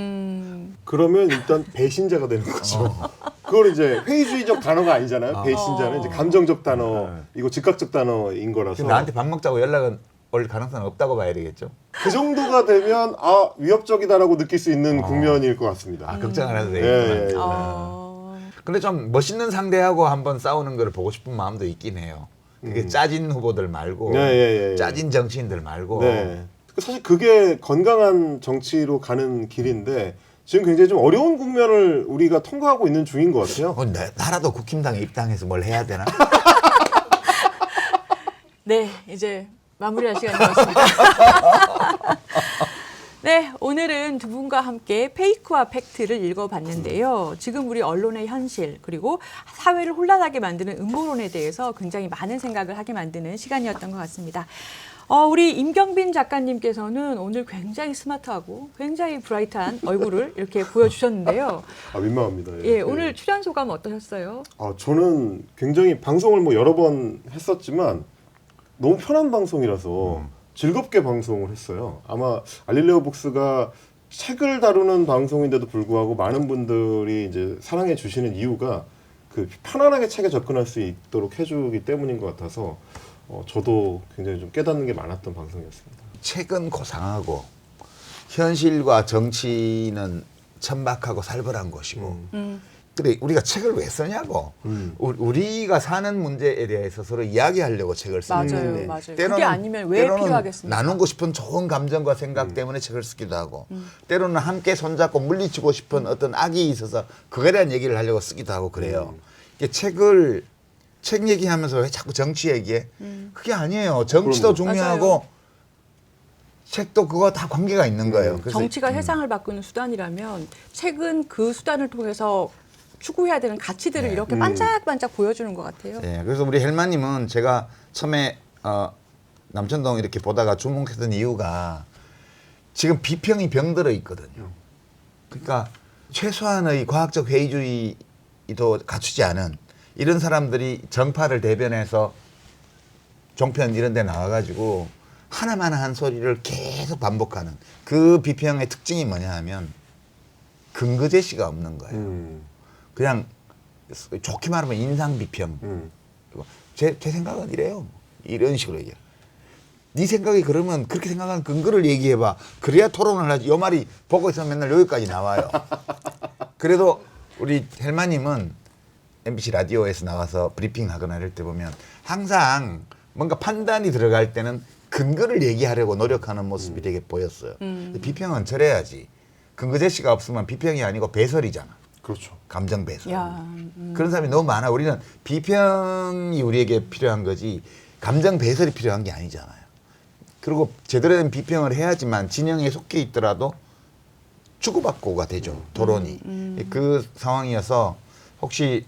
그러면 일단 배신자가 되는 거죠. 그걸 이제 회의주의적 단어가 아니잖아요. 배신자는 이제 감정적 단어, 이거 즉각적 단어인 거라서. 지금 나한테 밥 먹자고 연락은 올 가능성은 없다고 봐야 되겠죠. 그 정도가 되면 위협적이다라고 느낄 수 있는 국면일 것 같습니다. 걱정 안 해도 예, 되겠구나. 예, 예. 근데 좀 멋있는 상대하고 한번 싸우는 걸 보고 싶은 마음도 있긴 해요. 그게 짜진 후보들 말고 예. 짜진 정치인들 말고 네. 사실 그게 건강한 정치로 가는 길인데 지금 굉장히 좀 어려운 국면을 우리가 통과하고 있는 중인 것 같아요. 나라도 국힘당에 입당해서 뭘 해야 되나? 네, 이제 마무리할 시간이 왔습니다. 네, 오늘은 두 분과 함께 페이크와 팩트를 읽어봤는데요. 지금 우리 언론의 현실 그리고 사회를 혼란하게 만드는 음모론에 대해서 굉장히 많은 생각을 하게 만드는 시간이었던 것 같습니다. 우리 임경빈 작가님께서는 오늘 굉장히 스마트하고 굉장히 브라이트한 얼굴을 이렇게 보여주셨는데요. 민망합니다. 예, 오늘 출연 소감 어떠셨어요? 저는 굉장히 방송을 뭐 여러 번 했었지만 너무 편한 방송이라서 즐겁게 방송을 했어요. 아마 알릴레오 북스가 책을 다루는 방송인데도 불구하고 많은 분들이 이제 사랑해 주시는 이유가 그 편안하게 책에 접근할 수 있도록 해주기 때문인 것 같아서 저도 굉장히 좀 깨닫는 게 많았던 방송이었습니다. 책은 고상하고 현실과 정치는 천박하고 살벌한 것이고 근데 우리가 책을 왜 쓰냐고 우리가 사는 문제에 대해서 서로 이야기하려고 책을 쓰는데 맞아요. 그게 아니면 왜 때로는 필요하겠습니까? 나누고 싶은 좋은 감정과 생각 때문에 책을 쓰기도 하고 때로는 함께 손잡고 물리치고 싶은 어떤 악이 있어서 그거에 대한 얘기를 하려고 쓰기도 하고 그래요. 이게 책 얘기하면서 왜 자꾸 정치 얘기해? 그게 아니에요. 정치도 그럼요. 중요하고 맞아요. 책도 그거 다 관계가 있는 거예요. 그래서 정치가 세상을 바꾸는 수단이라면 책은 그 수단을 통해서 추구해야 되는 가치들을 이렇게 반짝반짝 보여주는 것 같아요. 네, 그래서 우리 헬마님은 제가 처음에 남천동 이렇게 보다가 주목했던 이유가 지금 비평이 병들어 있거든요. 그러니까 최소한의 과학적 회의주의도 갖추지 않은 이런 사람들이 정파를 대변해서 종편 이런 데 나와가지고 하나만 한 소리를 계속 반복하는 그 비평의 특징이 뭐냐 하면 근거 제시가 없는 거예요. 그냥 좋게 말하면 인상 비평. 제 생각은 이래요. 이런 식으로 얘기해. 네 생각이 그러면 그렇게 생각하는 근거를 얘기해봐. 그래야 토론을 하지. 요 말이 보고 있으면 맨날 여기까지 나와요. 그래도 우리 헬마님은 MBC 라디오에서 나와서 브리핑하거나 이럴 때 보면 항상 뭔가 판단이 들어갈 때는 근거를 얘기하려고 노력하는 모습이 되게 보였어요. 비평은 저래야지. 근거 제시가 없으면 비평이 아니고 배설이잖아. 그렇죠. 감정 배설. 야, 그런 사람이 너무 많아. 우리는 비평이 우리에게 필요한 거지 감정 배설이 필요한 게 아니잖아요. 그리고 제대로 된 비평을 해야지만 진영에 속해 있더라도 주고받고가 되죠. 토론이. 그 상황이어서 혹시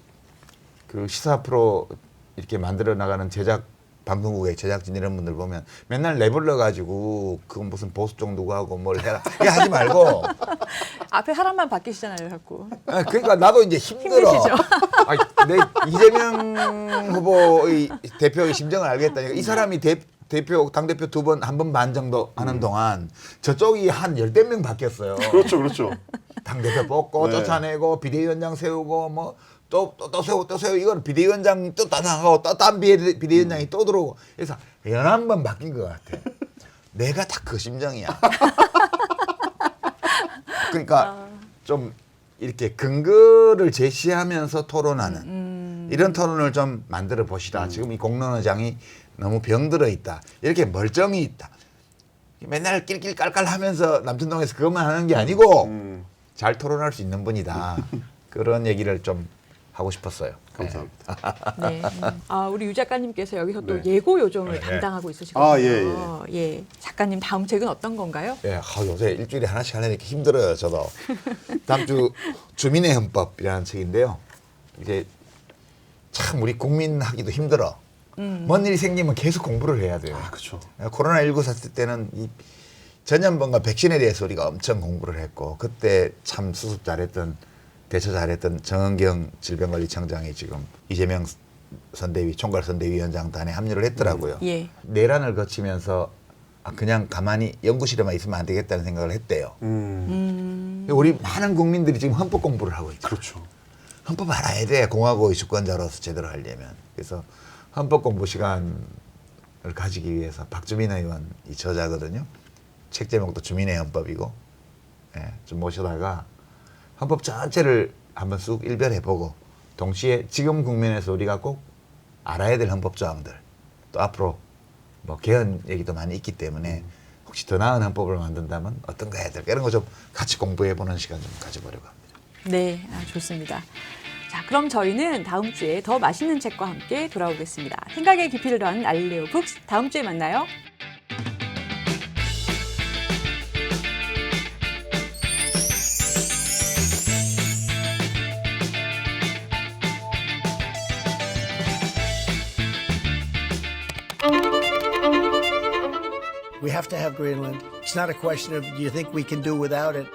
그 시사 프로 이렇게 만들어 나가는 제작 방송국의 제작진 이런 분들 보면 맨날 내불러 가지고 그건 무슨 보수 쪽 누구 하고 뭘 해라 이게 하지 말고 앞에 사람만 바뀌시잖아요, 자꾸. 그러니까 나도 이제 힘들어. 힘드시죠? 아니, 내 이재명 후보의 대표의 심정을 알겠다니까 이 사람이 대표 당대표 한 번 반 정도 하는 동안 저쪽이 한 10명 바뀌었어요. 그렇죠, 그렇죠. 당대표 뽑고 네. 쫓아내고 비대위원장 세우고 뭐 또 세우고 이건 비대위원장 또 나가고 또 딴 비대위원장이 또 들어오고 그래서 11번 바뀐 것 같아. 내가 다 그 심정이야. 그러니까 좀 이렇게 근거를 제시하면서 토론하는 이런 토론을 좀 만들어 보시라. 지금 이 공론의장이 너무 병들어 있다. 이렇게 멀쩡히 있다. 맨날 낄낄 깔깔 하면서 남천동에서 그것만 하는 게 아니고 잘 토론할 수 있는 분이다. 그런 얘기를 좀 하고 싶었어요. 감사합니다. 네. 우리 유 작가님께서 여기서 또 네. 예고 요정을 네. 담당하고 있으시거든요. 아, 예, 예. 작가님 다음 책은 어떤 건가요? 예, 요새 일주일에 하나씩 하려니까 힘들어요, 저도. 다음 주 주민의 헌법이라는 책인데요. 이게 참 우리 국민 하기도 힘들어. 뭔 일이 생기면 계속 공부를 해야 돼요. 아, 그렇죠. 코로나19 사태 때는 이 전염병과 백신에 대해서 우리가 엄청 공부를 했고 그때 참 수습 잘했던 대처 잘했던 정은경 질병관리청장이 지금 이재명 선대위 총괄선대위원장단에 합류를 했더라고요. 예. 내란을 거치면서 그냥 가만히 연구실에만 있으면 안 되겠다는 생각을 했대요. 우리 많은 국민들이 지금 헌법 공부를 하고 있죠. 그렇죠. 헌법 알아야 돼. 공화국의 주권자로서 제대로 하려면. 그래서 헌법 공부 시간을 가지기 위해서 박주민 의원이 저자거든요. 책 제목도 주민의 헌법이고 좀 모셔다가 헌법 전체를 한번 쑥 일별해보고 동시에 지금 국면에서 우리가 꼭 알아야 될 헌법 조항들 또 앞으로 뭐 개헌 얘기도 많이 있기 때문에 혹시 더 나은 헌법을 만든다면 어떤 거 해야 될까 이런 거 좀 같이 공부해보는 시간 좀 가져보려고 합니다. 네, 좋습니다. 자, 그럼 저희는 다음 주에 더 맛있는 책과 함께 돌아오겠습니다. 생각의 깊이를 더하는 알릴레오 북스 다음 주에 만나요. We have to have Greenland. It's not a question of do you think we can do without it.